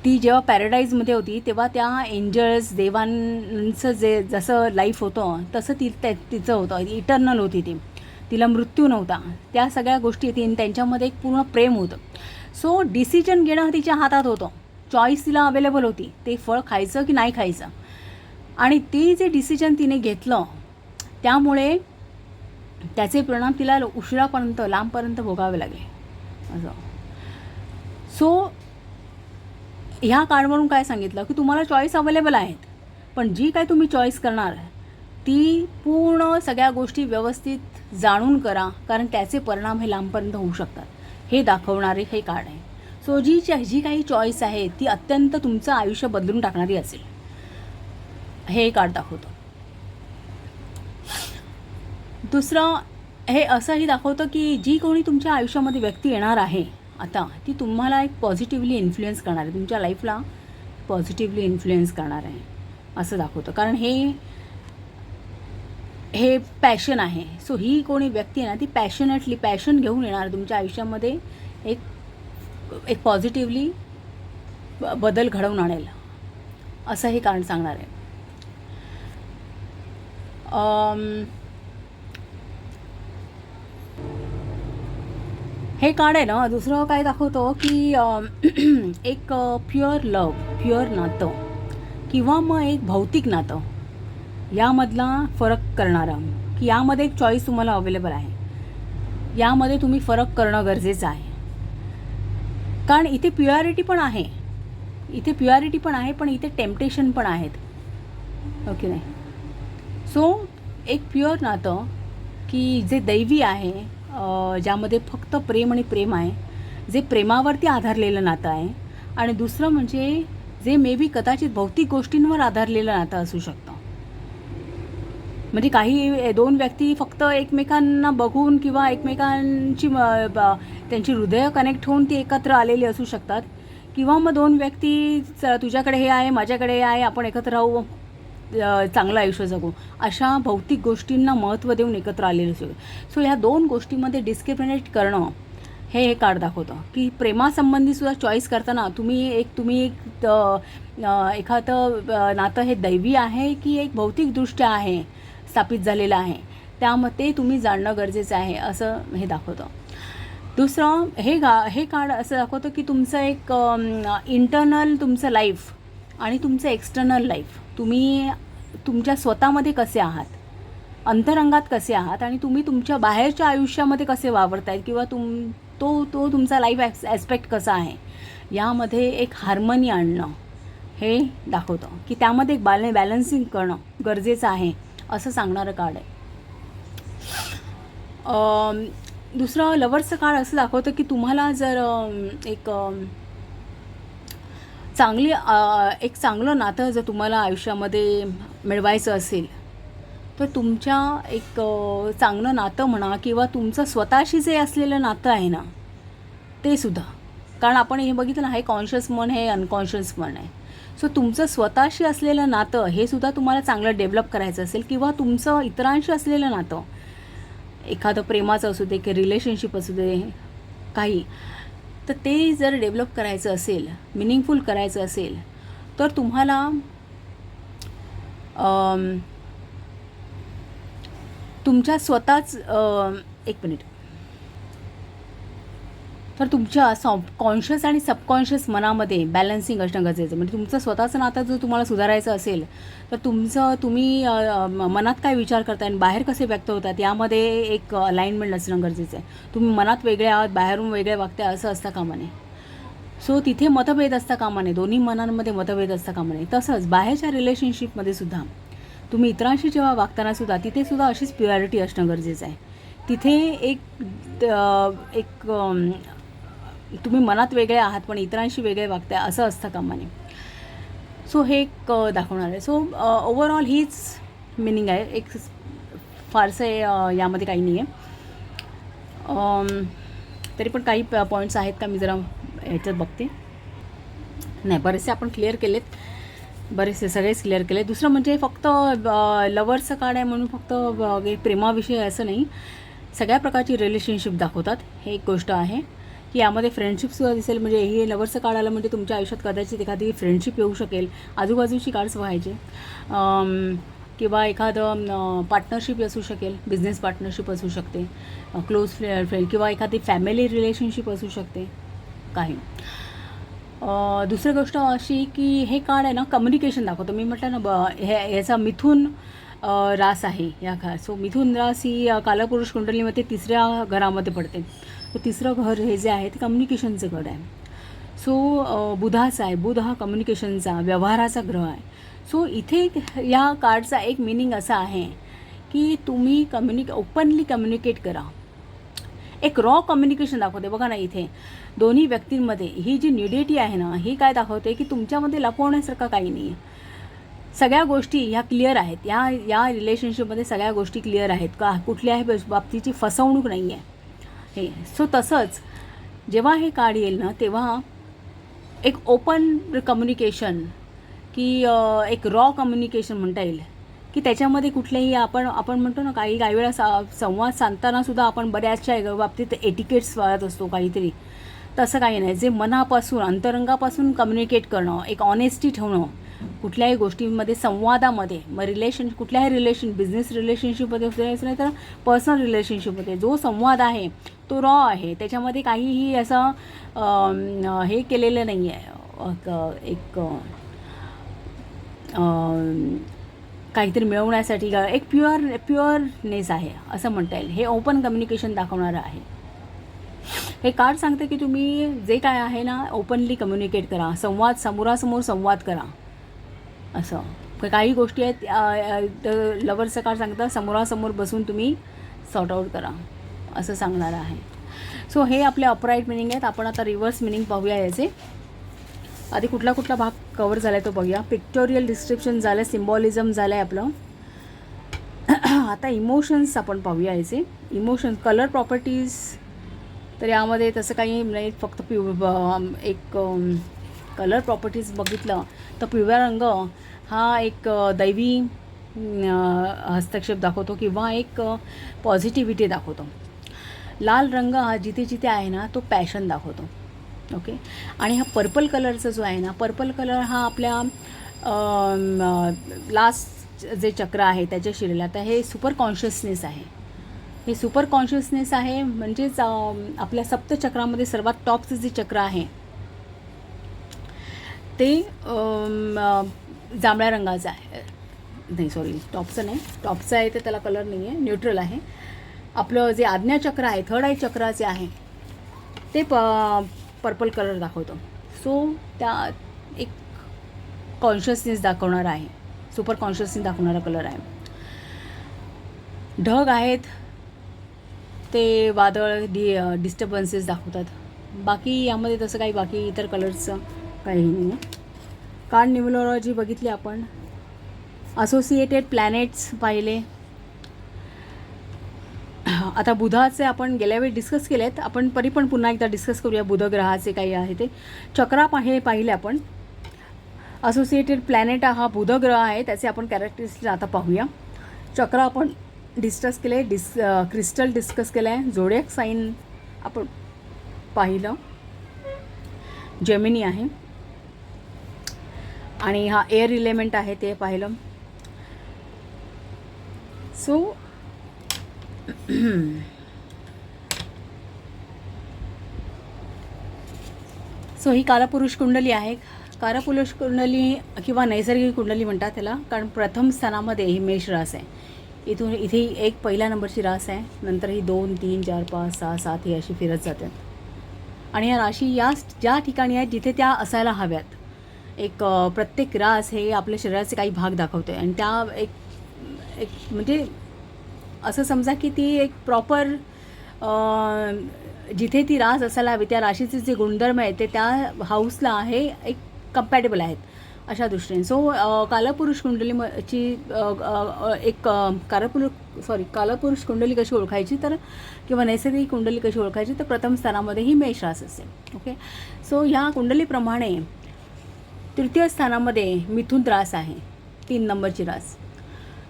ती जेव्हा पॅराडाईजमध्ये होती तेव्हा त्या एंजल्स देवांचं जसं लाईफ होतं तसं तिचं होतं. इटर्नल होती ती, तिला मृत्यू नव्हता. त्या सगळ्या गोष्टी त्यांच्यामध्ये एक पूर्ण प्रेम होतं. सो डिसिजन घेणं तिच्या हातात होतं. चॉईस तिला अवेलेबल होती, ते फळ खायचं की नाही खायचं. आणि ते जे डिसिजन तिने घेतलं त्यामुळे त्याचे परिणाम तिला उशिरापर्यंत लांबपर्यंत भोगावे लागले असं. सो ह्या कार्डवरून काय सांगितलं की तुम्हाला चॉईस अवेलेबल आहेत, पण जी काय तुम्ही चॉईस करणार ती पूर्ण सगळ्या गोष्टी व्यवस्थित जाणून करा, कारण त्याचे परिणाम हे लांबपर्यंत होऊ शकतात, हे दाखवणारे हे कार्ड आहे. सो जी काही चॉईस आहे ती अत्यंत तुमचं आयुष्य बदलून टाकणारी असेल, हे कार्ड दाखवतं. दुसरं हे असंही दाखवतं की जी कोणी तुमच्या आयुष्यामध्ये व्यक्ती येणार आहे आता, ती तुम्हाला एक पॉझिटिव्हली इन्फ्लुएन्स करणार आहे, तुमच्या लाईफला पॉझिटिव्हली इन्फ्लुएन्स करणार आहे असं दाखवतं. कारण हे पॅशन आहे. सो ही कोणी व्यक्ती आहे ना ती पॅशन घेऊन येणार तुमच्या आयुष्यामध्ये, एक पॉझिटिव्हली बदल घडवून आणेल असं हे कारण सांगणार आहे. हे कार्ड आहे ना, दुसरं काय दाखवतो की एक प्युअर लव, प्युअर नातं किंवा मग एक भौतिक नातं यामधला फरक करणारा, की यामध्ये एक चॉईस तुम्हाला अवेलेबल आहे, यामध्ये तुम्ही फरक करणं गरजेचं आहे. कारण इथे प्युअरिटी पण आहे, पण इथे टेम्पटेशन पण आहेत, ओके नाही. सो एक प्युअर नातं की जे दैवी आहे, ज्यामध्ये फक्त प्रेम आणि प्रेम आहे, जे प्रेमावरती आधारलेलं नातं आहे. आणि दुसरं म्हणजे जे मे बी कदाचित भौतिक गोष्टींवर आधारलेलं नातं असू शकतं. म्हणजे काही दोन व्यक्ती फक्त एकमेकांना बघून किंवा एकमेकांची त्यांची हृदय कनेक्ट होऊन ती एकत्र आलेली असू शकतात, किंवा मग दोन व्यक्ती तुझ्याकडे हे आहे माझ्याकडे हे आहे आपण एकत्र राहू चांगलं आयुष्य जगू, अशा भौतिक गोष्टींना महत्त्व देऊन एकत्र आलेले असू. सो ह्या दोन गोष्टींमध्ये डिस्क्रिमिनेट करणं हे कार्ड दाखवतं की प्रेमासंबंधीसुद्धा चॉईस करताना तुम्ही एखादं नातं हे दैवी आहे की एक भौतिकदृष्ट्या आहे स्थापित झालेलं आहे, त्यामध्ये तुम्ही जाणणं गरजेचं आहे असं हे दाखवतं. दुसरं हे कार्ड असं दाखवतं की तुमचं एक इंटरनल तुमचं लाईफ आणि तुमचं एक्सटर्नल लाईफ, तुम्ही तुमच्या स्वतःमध्ये कसे आहात, अंतरंगात कसे आहात, आणि तुम्ही तुमच्या बाहेरच्या आयुष्यामध्ये कसे वावरतायत, किंवा तो तुमचा लाईफ ॲस्पेक्ट कसा आहे, यामध्ये एक हार्मनी आणणं हे दाखवतं की त्यामध्ये एक बॅलन्सिंग करणं गरजेचं आहे असं सांगणारं कार्ड आहे. दुसरं लवर्सचं कार्ड असं दाखवतं की तुम्हाला जर एक चांगलं नातं जर तुम्हाला आयुष्यामध्ये मिळवायचं असेल तर तुमच्या एक चांगलं नातं म्हणा किंवा तुमचं स्वतःशी जे असलेलं नातं आहे ना ते सुद्धा, कारण आपण हे बघितलं ना, हे कॉन्शियस मन हे अनकॉन्शियस मन आहे. सो तुमचं स्वतःशी असलेलं नातं हे सुद्धा तुम्हाला चांगलं डेव्हलप करायचं असेल, किंवा तुमचं इतरांशी असलेलं नातं एखादं प्रेमाचं असू दे की रिलेशनशिप असू दे काही, तर ते जर डेव्हलप करायचं असेल, मिनिंगफुल करायचं असेल, तर तुम्हाला तुमच्या स्वतःच एक मिनिट. तर तुमच्या कॉन्शियस आणि सबकॉन्शियस मनामध्ये बॅलन्सिंग असणं गरजेचं. म्हणजे तुमचं स्वतःचं नातं जर तुम्हाला सुधारायचं असेल तर तुम्ही मनात काय विचार करताय आणि बाहेर कसे व्यक्त होतात यामध्ये एक अलाइनमेंट असणं गरजेचं आहे. तुम्ही मनात वेगळे आहात, बाहेरून वेगळे वागताय असं असता कामा नये. सो तिथे मतभेद असता कामा नये, दोन्ही मनांमध्ये मतभेद असता कामा नये. तसंच बाहेरच्या रिलेशनशिपमध्ये सुद्धा तुम्ही इतरांशी जेव्हा वागताना सुद्धा तिथे सुद्धा अशीच प्युरिटी असणं गरजेचं आहे. तिथे एक तुम्ही मनात वेगळे आहात पण इतरांशी वेगळे वागताय असं असतं कामा नये. सो हे एक दाखवणार आहे. सो ओव्हरऑल हीच मिनिंग आहे. एक फारसं यामध्ये काही नाही आहे. तरी पण काही पॉईंट्स आहेत का मी जरा ह्याच्यात बघते. नाही, बरेचसे आपण क्लिअर केलेत, बरेचसे सगळेच क्लिअर केले. दुसरं म्हणजे फक्त लवर्सचं कार्ड आहे म्हणून फक्त प्रेमाविषयी असं नाही, सगळ्या प्रकारची रिलेशनशिप दाखवतात. हे एक गोष्ट आहे की यामध्ये फ्रेंडशिपसुद्धा दिसेल. म्हणजे हे लवर्सचं कार्ड आलं म्हणजे तुमच्या आयुष्यात कदाचित एखादी फ्रेंडशिप येऊ शकेल. आजूबाजूची कार्ड्स व्हायचे किंवा एखादं पार्टनरशिप असू शकेल, बिझनेस पार्टनरशिप असू शकते, क्लोज फ्रेंड किंवा एखादी फॅमिली रिलेशनशिप असू शकते काही. दुसरी गोष्ट अशी की हे कार्ड आहे ना कम्युनिकेशन दाखवतो. मी म्हटलं ना याचा मिथुन रास आहे या काळ. सो मिथुन रास ही कालपुरुष कुंडलीमध्ये 3ऱ्या घरामध्ये पडते. तर 3रं घर हे जे आहे ते कम्युनिकेशनचं घर आहे. सो बुधाचा आहे. बुध हा कम्युनिकेशनचा, व्यवहाराचा ग्रह आहे. सो इथे या कार्डचा एक मिनिंग असा आहे की तुम्ही ओपनली कम्युनिकेट करा. एक रॉ कम्युनिकेशन दाखवते. बघा ना, इथे दोन्ही व्यक्तींमध्ये ही जी न्यूडिटी आहे ना, ही काय दाखवते की तुमच्यामध्ये लपवण्यासारखं काही नाही आहे. सगळ्या गोष्टी ह्या क्लिअर आहेत. या रिलेशनशिपमध्ये सगळ्या गोष्टी क्लिअर आहेत का, कुठल्याही बाबतीची फसवणूक नाही आहे हे. सो तसंच जेव्हा हे कार्ड येईल ना तेव्हा एक ओपन कम्युनिकेशन की एक रॉ कम्युनिकेशन म्हणता येईल की त्याच्यामध्ये कुठलेही आपण म्हणतो ना काही वेळा संवाद साधतानासुद्धा आपण बऱ्याचशा बाबतीत एटिकेट्स वाढत असतो काहीतरी. तसं काही नाही. जे मनापासून अंतरंगापासून कम्युनिकेट करणं, एक ऑनेस्टी ठेवणं कुठल्याही गोष्टींमध्ये, संवादामध्ये, मग कुठल्याही बिझनेस रिलेशनशिपमध्ये असेल नाही तर पर्सनल रिलेशनशिपमध्ये जो संवाद आहे तो रॉ आहे. त्याच्यामध्ये काहीही असं हे केलेलं नाही आहे, एक काहीतरी मिळवण्यासाठी एक प्युअरनेस आहे असं म्हणता येईल. हे ओपन कम्युनिकेशन दाखवणारं आहे. हे कार्ड सांगते की तुम्ही जे काय आहे ना ओपनली कम्युनिकेट करा, समोरासमोर संवाद करा. असं काही गोष्टी आहेत लवर्सचं कार्ड सांगतं समोरासमोर बसून तुम्ही सॉर्ट आऊट करा असं सांगणारं आहे. सो हे आपले अपराईट मिनिंग आहेत. आपण आता रिव्हर्स मिनिंग पाहूया याचे. आधी कुठला भाग कवर झाला आहे तो बघूया. पिक्टोरियल डिस्क्रिप्शन झालं, सिम्बॉलिझम झालं आहे आपलं. आता इमोशन्स आपण पाहूया याचे. Emotions, colour properties. तर यामध्ये तसं काही नाही, फक्त एक कलर प्रॉपर्टीज बघितलं तर पिवळा रंग हा एक दैवी हस्तक्षेप दाखवतो किंवा एक पॉझिटिव्हिटी दाखवतो. लाल रंग हा जिथे जिथे आहे ना तो पॅशन दाखवतो. ओके. आणि हा पर्पल कलरचा जो आहे ना, पर्पल कलर हा आपल्या लास्ट जे चक्र आहे त्याच्याशी रिलेटेड. आता हे सुपर कॉन्शियसनेस आहे. हे सुपर कॉन्शियसनेस आहे म्हणजेच आपल्या सप्तचक्रामध्ये सर्वात टॉपचं जे चक्र आहे ते जांभळ्या रंगाचं आहे. नाही सॉरी, टॉपचं नाही, टॉपचं आहे ते त्याला कलर नाही आहे, न्यूट्रल आहे. आपलं जे आज्ञाचक्र आहे, थर्ड आय चक्राचे आहे ते पर्पल कलर दाखवतो. सो त्या एक कॉन्शियसनेस दाखवणारा आहे, सुपर कॉन्शियसनेस दाखवणारा कलर आहे. ढग आहेत ते वादळ डिस्टर्बन्सेस दाखवतात. बाकी यामध्ये तसं काही बाकी इतर कलर्सचं काही नाही आहे. कार्ड न्यूमरोलॉजी बघितली आपण. असोसिएटेड प्लॅनेट्स पाहिले. आता बुधाचे आपण गेल्या वेळी डिस्कस केलेत. आपण पण पुन्हा एकदा डिस्कस करूया बुध ग्रहाचे काही आहे ते. चक्रा पाहिले आपण. असोसिएटेड प्लॅनेट हा बुध ग्रह आहे, त्याचे आपण कॅरेक्टरिस्टिक्स आता पाहूया. चक्र आपण डिस्कस केले, क्रिस्टल डिस्कस केलं आहे. झोडिएक साईन आपण पाहिलं, जेमिनी आहे. आणि हा एअर इलेमेंट आहे ते पाहिलं. सो सो ही कालपुरुष कुंडली आहे. कालपुरुष कुंडली किंवा नैसर्गिक कुंडली म्हणतात त्याला, कारण प्रथम स्थानामध्ये ही मेष रास आहे. इथे एक पहिल्या नंबरची रास आहे, नंतर ही 2, 3, 4, 5, 6, 7 ही अशी फिरत जातात. आणि या राशी ज्या ठिकाणी आहेत जिथे त्या असायला हव्यात. एक प्रत्येक रास हे आपल्या शरीराचे काही भाग दाखवते आणि त्या एक म्हणजे असं समजा की ती एक प्रॉपर जिथे ती रास असायला हवी त्या राशीचे जे गुणधर्म आहेत ते त्या हाऊसला हे एक कम्पॅटेबल आहेत अशा दृष्टीने. सो कालपुरुष कुंडलीची एक कालपुरुष कुंडली कशी ओळखायची तर किंवा नैसर्गिक कुंडली कशी ओळखायची तर प्रथम स्थानामध्ये ही मेष रास असेल. ओके. सो ह्या कुंडलीप्रमाणे तृतीय स्थानामध्ये मिथुन रास आहे, 3 नंबरची रास.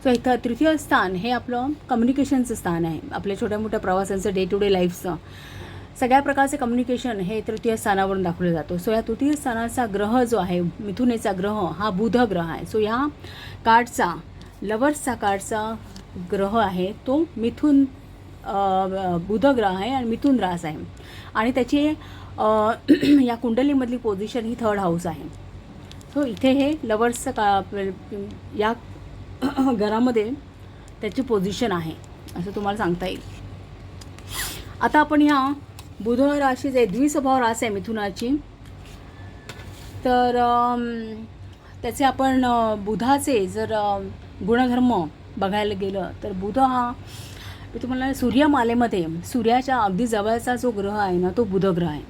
सो इथं तृतीय स्थान हे आपलं कम्युनिकेशनचं स्थान आहे. आपल्या छोट्या मोठ्या प्रवासांचं डे टू डे लाईफचं सगळ्या प्रकारचे कम्युनिकेशन हे तृतीय स्थानावरून दाखवलं जातो. सो या तृतीय स्थानाचा ग्रह जो आहे मिथुनेचा ग्रह हा बुध ग्रह आहे. सो या कार्डचा लवर्सचा कार्डचा ग्रह आहे तो मिथुन बुध ग्रह आहे आणि मिथुन रास आहे आणि त्याची या कुंडलीमधली पोझिशन ही 3rd हाऊस आहे. सो इथे हे लवर्सचं या घरामध्ये त्याची पोझिशन आहे असं तुम्हाला सांगता येईल. आता आपण ह्या बुध राशीचे द्विस्वभाव रास आहे मिथुनाची, तर त्याचे आपण बुधाचे जर गुणधर्म बघायला गेलं तर बुध हा मी तुम्हाला सूर्यमालेमध्ये सूर्याच्या अगदी जवळचा जो ग्रह आहे ना तो बुध ग्रह आहे.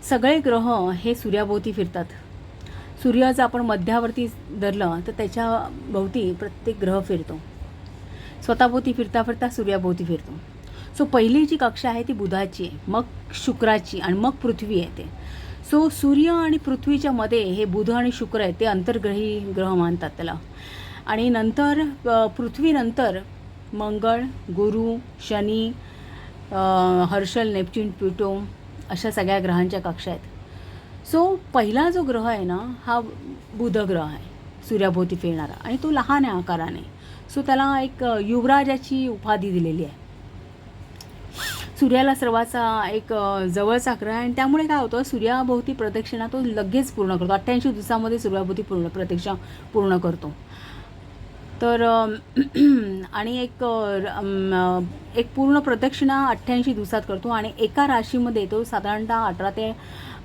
सगळे ग्रह हे सूर्याभोवती फिरतात. सूर्याचं आपण मध्यावरती धरलं तर त्याच्या भोवती प्रत्येक ग्रह फिरतो. स्वतःभोवती फिरता फिरता सूर्याभोवती फिरतो. सो पहिली जी कक्षा आहे ती बुधाची आहे, मग शुक्राची आणि मग पृथ्वी येते. सो सूर्य आणि पृथ्वीच्या मध्ये हे बुध आणि शुक्र आहे ते अंतर्ग्रही ग्रह मानतात त्याला. आणि नंतर पृथ्वीनंतर मंगळ, गुरु, शनी, हर्षल, नेपच्यून, प्लुटो अशा सगळ्या ग्रहांच्या कक्षा आहेत. सो पहिला जो ग्रह आहे ना हा बुध ग्रह आहे सूर्याभोवती फिरणारा आणि तो लहान आहे आकाराने. सो त्याला एक युवराजाची उपाधी दिलेली आहे. सूर्याला सर्वाचा एक जवळचा ग्रह आहे आणि त्यामुळे काय होतं सूर्याभोवती प्रदक्षिणा तो लगेच पूर्ण करतो. 88 दिवसामध्ये सूर्याभोवती प्रदक्षिणा पूर्ण करतो. तर आणि एक पूर्ण प्रदक्षिणा 88 दिवसात करतो आणि एका राशीमध्ये तो साधारणतः 18 ते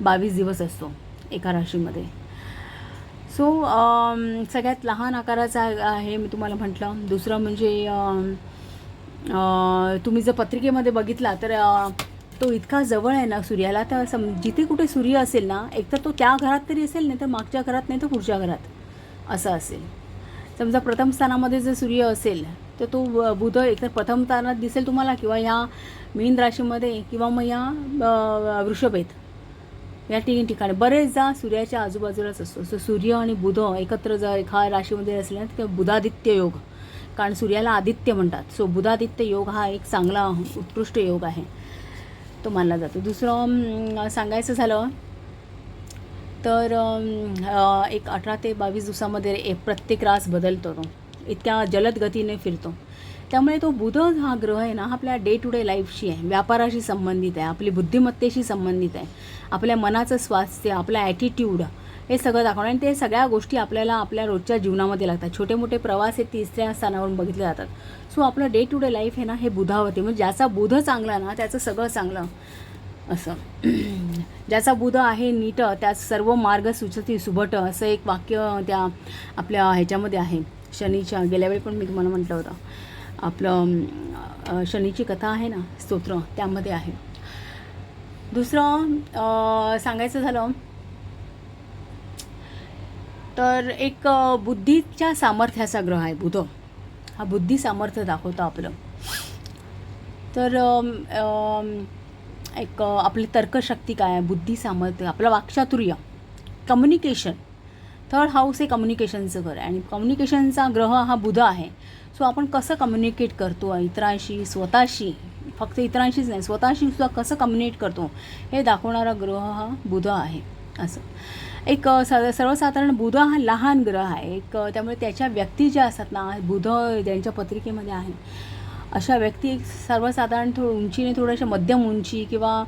22 दिवस असतो एका राशीमध्ये. सो सगळ्यात लहान आकाराचा आहे मी तुम्हाला म्हटलं. दुसरं म्हणजे तुम्ही जर पत्रिकेमध्ये बघितला तर तो इतका जवळ आहे ना सूर्याला, तर जिथे कुठे सूर्य असेल ना एकतर तो त्या घरात तरी असेल, नाही तर मागच्या घरात, नाही तर पुढच्या घरात असं असेल. समजा प्रथम स्थानामध्ये जर सूर्य असेल तर तो बुध एकतर प्रथम स्थानात दिसेल तुम्हाला किंवा ह्या मीन राशीमध्ये किंवा मग या वृषभेत या 3 ठिकाणी बरेचदा सूर्याच्या आजूबाजूलाच असतो. सो सूर्य आणि बुध एकत्र जर एका राशीमध्ये असले तर बुधादित्य योग, कारण सूर्याला आदित्य म्हणतात. सो बुधादित्य योग हा एक चांगला उत्कृष्ट योग आहे तो मानला जातो. दुसरं सांगायचं झालं तर एक 18 ते 22 दिवसामध्ये प्रत्येक रास बदलतो. तो इतक्या जलद गतीने फिरतो. त्यामुळे तो बुध हा ग्रह आहे ना आपल्या डे टू डे लाईफशी आहे, व्यापाराशी संबंधित आहे, आपली बुद्धिमत्तेशी संबंधित आहे, आपल्या मनाचं स्वास्थ्य, आपला ॲटिट्यूड हे सगळं दाखवणं. आणि ते सगळ्या गोष्टी आपल्याला आपल्या रोजच्या जीवनामध्ये लागतात. छोटे मोठे प्रवास हे 3ऱ्या स्थानावरून बघितले जातात. सो आपलं डे टू डे लाईफ आहे ना हे बुधावरती, म्हणजे ज्याचा बुध चांगला ना त्याचं सगळं चांगलं असं. ज्याचा बुध आहे नीट त्याच सर्व मार्ग सुचती सुभट असं एक वाक्य त्या आपल्या ह्याच्यामध्ये आहे शनीच्या. गेल्या वेळी पण मी तुम्हाला म्हटलं होतं आपलं शनीची कथा आहे ना स्तोत्र त्यामध्ये आहे. दुसरं सांगायचं झालं तर एक बुद्धीच्या सामर्थ्याचा ग्रह आहे बुध. हा बुद्धी सामर्थ्य दाखवतो आपलं. तर एक आपली तर्कशक्ती काय आहे, बुद्धी सामर्थ्य, आपलं वाक्चातुर्य, कम्युनिकेशन. 3rd हाऊस हे कम्युनिकेशनचं घर आहे आणि कम्युनिकेशनचा ग्रह हा बुध आहे. सो आपण कसं कम्युनिकेट करतो इतरांशी, स्वतःशी, फक्त इतरांशीच नाही स्वतःशी सुद्धा कसं कम्युनिकेट करतो हे दाखवणारा ग्रह हा बुध आहे. असं एक सर्वसाधारण बुध हा लहान ग्रह आहे एक. त्यामुळे त्याच्या व्यक्ती ज्या असतात ना बुध ज्यांच्या पत्रिकेमध्ये आहे अशा व्यक्ती सर्वसाधारण उंचीने थोड्याशा मध्यम उंची किंवा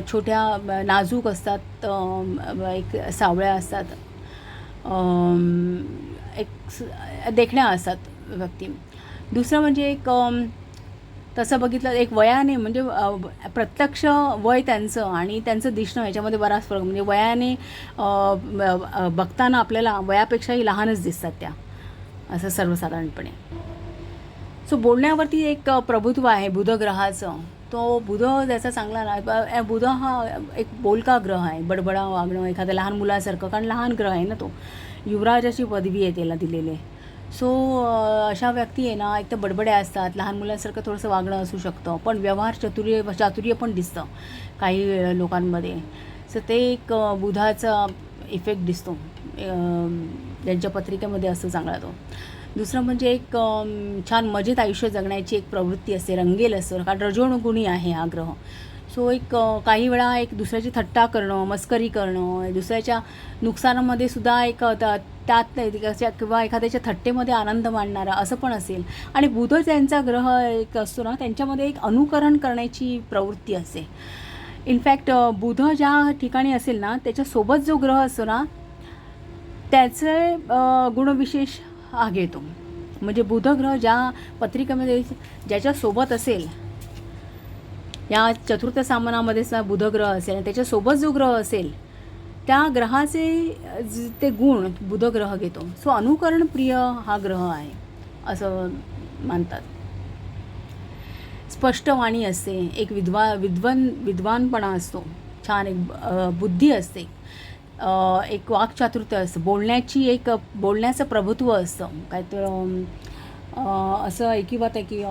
छोट्या नाजूक असतात, एक सावळ्या असतात, देखण्या असतात व्यक्ती. दुसरं म्हणजे एक तसं बघितलं एक वयाने म्हणजे प्रत्यक्ष वय त्यांचं आणि त्यांचं दिसणं याच्यामध्ये बराच फरक. म्हणजे वयाने बघताना आपल्याला वयापेक्षाही लहानच दिसतात त्या, असं सर्वसाधारणपणे. सो बोलण्यावरती एक प्रभुत्व आहे बुधग्रहाचं. तो बुध त्याचा चांगला ना, बुध हा एक बोलका ग्रह आहे, बडबडा वागणं एखाद्या लहान मुलासारखं, कारण लहान ग्रह आहे ना तो, युवराजाची पदवी आहे त्याला दिलेली. सो अशा व्यक्ती आहे ना, एक तर बडबड्या असतात, लहान मुलांसारखं थोडंसं वागणं असू शकतं, पण व्यवहार चातुर्य पण दिसतं काही लोकांमध्ये. सो ते एक बुधाचा इफेक्ट दिसतो ज्यांच्या पत्रिकेमध्ये असतो चांगला तो. दुसरं म्हणजे एक छान मजेत आयुष्य जगण्याची एक प्रवृत्ती असते, रंगेल असतो, कारण रजोगुणी आहे हा ग्रह. सो एक काही वेळा एक दुसऱ्याची थट्टा करणं, मस्करी करणं, दुसऱ्याच्या नुकसानामध्ये सुद्धा एक त्यात किंवा एखाद्याच्या थट्टेमध्ये आनंद मानणारा असं पण असेल. आणि बुध ज्यांचा ग्रह एक असतो ना, त्यांच्यामध्ये एक अनुकरण करण्याची प्रवृत्ती असते. इनफॅक्ट बुध ज्या ठिकाणी असेल ना, त्याच्यासोबत जो ग्रह असतो ना, त्याचे गुणविशेष हा घेतो. म्हणजे बुध ग्रह ज्या पत्रिकेमध्ये ज्याच्यासोबत असेल, या चतुर्थ सामानामध्ये बुध ग्रह असेल आणि त्याच्यासोबत जो ग्रह असेल, त्या ग्रहाचे ते गुण बुध ग्रह घेतो. सो अनुकरणप्रिय हा ग्रह आहे असं मानतात. स्पष्टवाणी असते, एक विद्वानपणा असतो, छान एक बुद्धी असते, एक वाक्चातुर्य असतं, बोलण्याचं प्रभुत्व असतं. काय तर असं ऐकिवात आहे की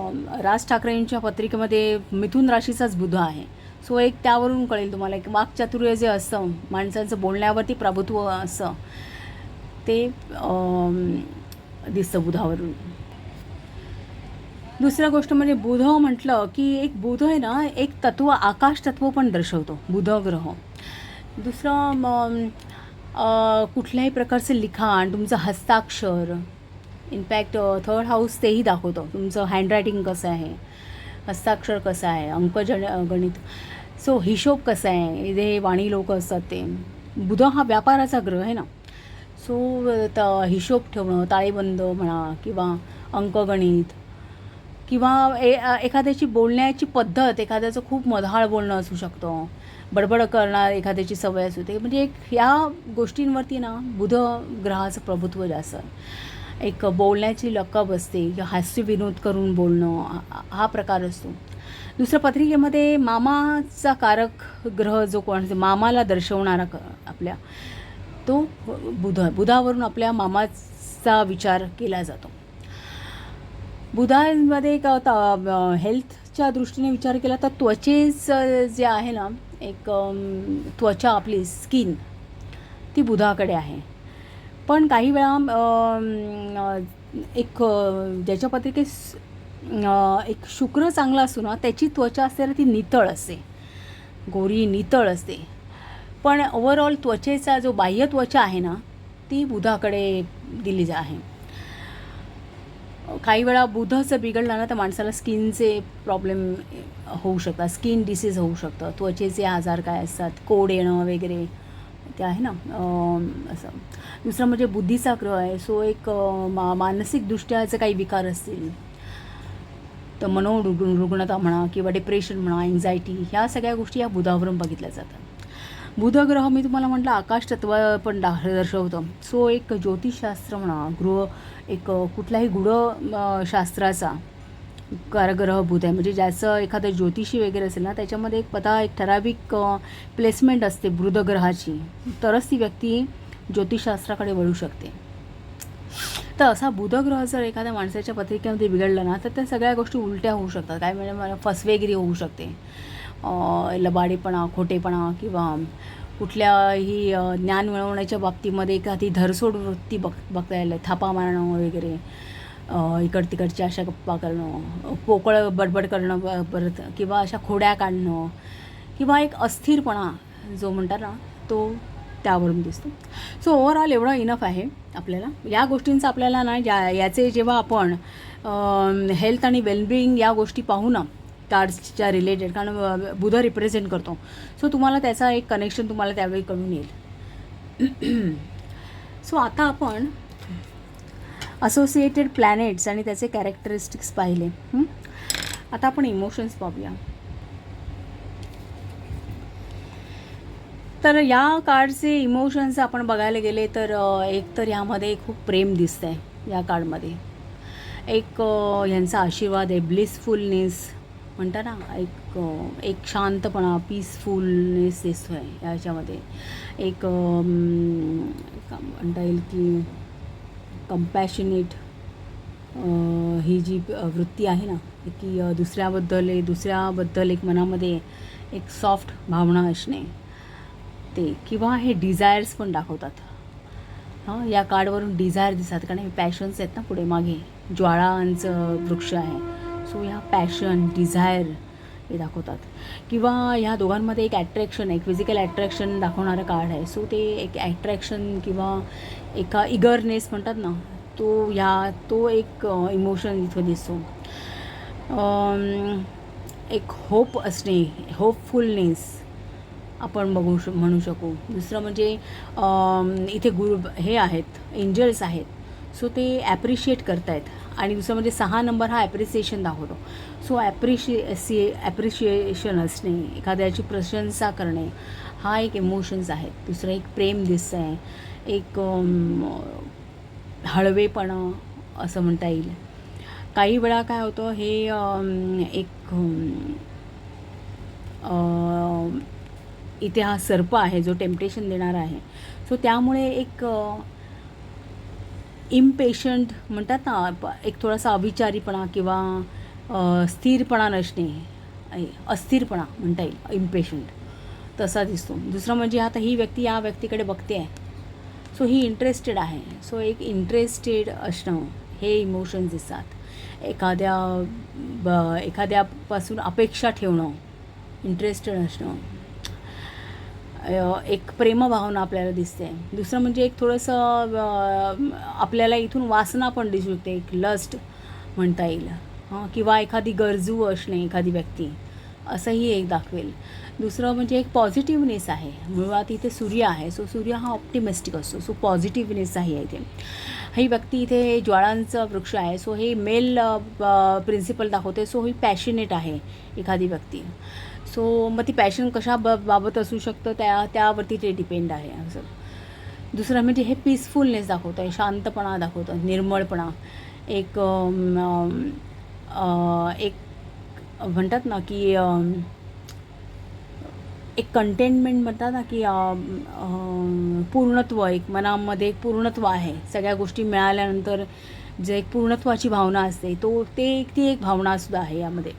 राज ठाकरेंच्या पत्रिकेमध्ये मिथुन राशीचाच बुध आहे. सो एक त्यावरून कळेल तुम्हाला, एक वाक्चातुर्य जे असतं, माणसांचं बोलण्यावरती प्रभुत्व असतं, ते दिसतं बुधावरून. दुसरं गोष्ट म्हणजे बुध म्हटलं की एक बुध आहे ना, एक तत्व, आकाश तत्व पण दर्शवतो बुध ग्रह. दुसरं कुठल्याही प्रकारचं लिखाण, तुमचं हस्ताक्षर, इनफॅक्ट थर्ड हाऊस तेही दाखवतो, तुमचं हँडरायटिंग कसं आहे, हस्ताक्षर कसं आहे, गणित, सो हिशोब कसा आहे, इथे वाणी लोक असतात ते. बुध हा व्यापाराचा ग्रह आहे ना, सो हिशोब ठेवणं, ताळेबंद म्हणा किंवा अंकगणित, किंवा एखाद्याची बोलण्याची पद्धत, एखाद्याचं खूप मधाळ बोलणं असू शकतं, बडबड करणार एखाद्याची सवय असू दे. म्हणजे एक ह्या गोष्टींवरती ना बुध ग्रहाचं प्रभुत्व जास्त आहे. एक बोलण्याची लकब असते, हास्यविनोद करून बोलणं हा प्रकार असतो. दुसऱ्या पत्रिकेमध्ये मामाचा कारक ग्रह जो कोण, मामाला दर्शवणारा आपल्या, तो बुधावरून आपल्या मामाचा विचार केला जातो. बुधामध्ये एक हेल्थच्या दृष्टीने विचार केला तर त्वचेचं जे आहे ना, एक त्वचा आपली स्किन, ती बुधाकडे आहे. पण काही वेळा एक ज्याच्या पत्रिकेत एक शुक्र चांगला असतो ना, त्याची त्वचा असते ना, ती नितळ असते, गोरी नितळ असते. पण ओव्हरऑल त्वचेचा जो बाह्य त्वचा आहे ना, ती बुधाकडे दिली आहे. काही वेळा बुधचं बिघडलं ना, तर माणसाला स्किनचे प्रॉब्लेम होऊ शकतात, स्किन डिसीज होऊ शकतं, त्वचेचे आजार काय असतात, कोड येणं वगैरे ते आहे ना असं. दुसरं म्हणजे बुद्धीचा ग्रह आहे. सो एक मानसिकदृष्ट्याचे काही विकार असतील तर मनोरुग्णता म्हणा किंवा डिप्रेशन म्हणा, एन्झायटी, ह्या सगळ्या गोष्टी या बुधावरून बघितल्या जातात. बुध ग्रह मी तुम्हाला म्हटलं आकाश तत्व पण दर्शवतं. सो एक ज्योतिषशास्त्र म्हणा, एक कुठल्याही शास्त्राचा कारग्रह बुध आहे. म्हणजे ज्याचं एखादं ज्योतिषी वगैरे असेल ना, त्याच्यामध्ये एक ठराविक प्लेसमेंट असते बुध ग्रहाची, तरच ती व्यक्ती ज्योतिषशास्त्राकडे वळू शकते. तर असा बुध ग्रह जर एखाद्या माणसाच्या पत्रिकेमध्ये बिघडला ना, तर त्या सगळ्या गोष्टी उलट्या होऊ शकतात. काय म्हणजे मला फसवेगिरी होऊ शकते, लबाडेपणा, खोटेपणा, किंवा कुठल्याही ज्ञान मिळवण्याच्या बाबतीमध्ये एखादी धरसोड वृत्ती बघता येईल, थापा मारणं वगैरे, इकड तिकडची अशा गप्पा करणं, पोकळ बडबड करणं परत, किंवा अशा खोड्या काढणं, किंवा एक अस्थिरपणा जो म्हणतात ना, तो त्यावरून दिसतो. सो ओव्हरऑल एवढं इनफ आहे आपल्याला या गोष्टींचा. आपल्याला ना याचे जेव्हा आपण हेल्थ आणि वेलबिईंग या गोष्टी पाहू ना कार्ड्सच्या रिलेटेड, कारण बुध रिप्रेझेंट करतो. सो तुम्हाला त्याचा एक कनेक्शन तुम्हाला त्यावेळी कळून येईल. सो आता आपण असोसिएटेड प्लॅनेट्स आणि त्याचे कॅरेक्टरिस्टिक्स पाहिले. आता आपण इमोशन्स पाहूया. तर या कार्डचे इमोशन्स आपण बघायला गेले तर एक तर ह्यामध्ये खूप प्रेम दिसतं आहे या कार्डमध्ये. एक यांचा आशीर्वाद आहे, ब्लिसफुलनेस म्हणता ना, एक शांतपणा, पीसफुलनेस दिसतो आहे याच्यामध्ये. एक म्हणता येईल की कंपॅशनेट ही जी वृत्ती आहे ना, की दुसऱ्याबद्दल एक मनामध्ये एक सॉफ्ट भावना असणे ते, किंवा हे डिझायर्स पण दाखवतात. या कार्डवरून डिझायर दिसतात, कारण हे पॅशन्स आहेत ना पुढे मागे, ज्वाळांचं वृक्ष आहे. सो ह्या पॅशन, डिझायर हे दाखवतात. किंवा ह्या दोघांमध्ये एक ॲट्रॅक्शन, एक फिजिकल ॲट्रॅक्शन दाखवणारं कार्ड आहे. सो ते एक ॲट्रॅक्शन किंवा एका इगरनेस म्हणतात ना, तो एक इमोशन इथं दिसतो. एक होप असणे, होपफुलनेस आपण म्हणू शकू. दुसरं म्हणजे इथे हे आहेत, एंजल्स आहेत. सो ते ॲप्रिशिएट करतायत. आणि दुसरं म्हणजे 6 नंबर हा ॲप्रिसिएशन दाखवतो. सो ॲप्रिशिएशन असणे, एखाद्याची प्रशंसा करणे, हा एक इमोशन्स आहेत. दुसरं एक प्रेम दिसतं आहे, एक हळवेपणा असं म्हणता येईल. काही वेळा काय होतं, हे एक इथे हा सर्प आहे जो टेम्पटेशन देणारा आहे. सो त्यामुळे एक इम्पेशंट म्हणतात ना, एक थोडासा अविचारीपणा किंवा स्थिरपणा नसणे, अस्थिरपणा म्हणता येईल, इम्पेशंट तसा दिसतो. दुसरं म्हणजे आता ही व्यक्ती या व्यक्तीकडे बघते आहे, सो ही इंटरेस्टेड आहे. सो एक इंटरेस्टेड असणं, हे इमोशन्स दिसतात. एखाद्यापासून अपेक्षा ठेवणं, इंटरेस्टेड असणं, एक प्रेमभावना आपल्याला दिसते. दुसरं म्हणजे एक थोडंसं आपल्याला इथून वासना पण दिसू शकते, एक लस्ट म्हणता येईल. किंवा एखादी गरजू असणे, एखादी व्यक्ती, असंही एक दाखवेल. दुसरं म्हणजे एक पॉझिटिव्हनेस आहे. मुळात इथे सूर्य आहे. सो सूर्य हा ऑप्टिमिस्टिक असतो. सो पॉझिटिव्हनेस आहे इथे. ही व्यक्ती इथे ज्वाळांचा वृक्ष आहे. सो हे मेल प्रिन्सिपल दाखवते. सो ही पॅशनेट आहे एखादी व्यक्ती. सो मग ती पॅशन बाबत असू शकतं, त्यावरती ते डिपेंड आहे असं. दुसरं म्हणजे हे पीसफुलनेस दाखवतं आहे, शांतपणा दाखवतं, निर्मळपणा, एक म्हणतात ना की एक कंटेनमेंट म्हणतात ना, की पूर्णत्व, एक मनामध्ये एक पूर्णत्व आहे. सगळ्या गोष्टी मिळाल्यानंतर जे एक पूर्णत्वाची भावना असते, ती एक भावनासुद्धा आहे यामध्ये.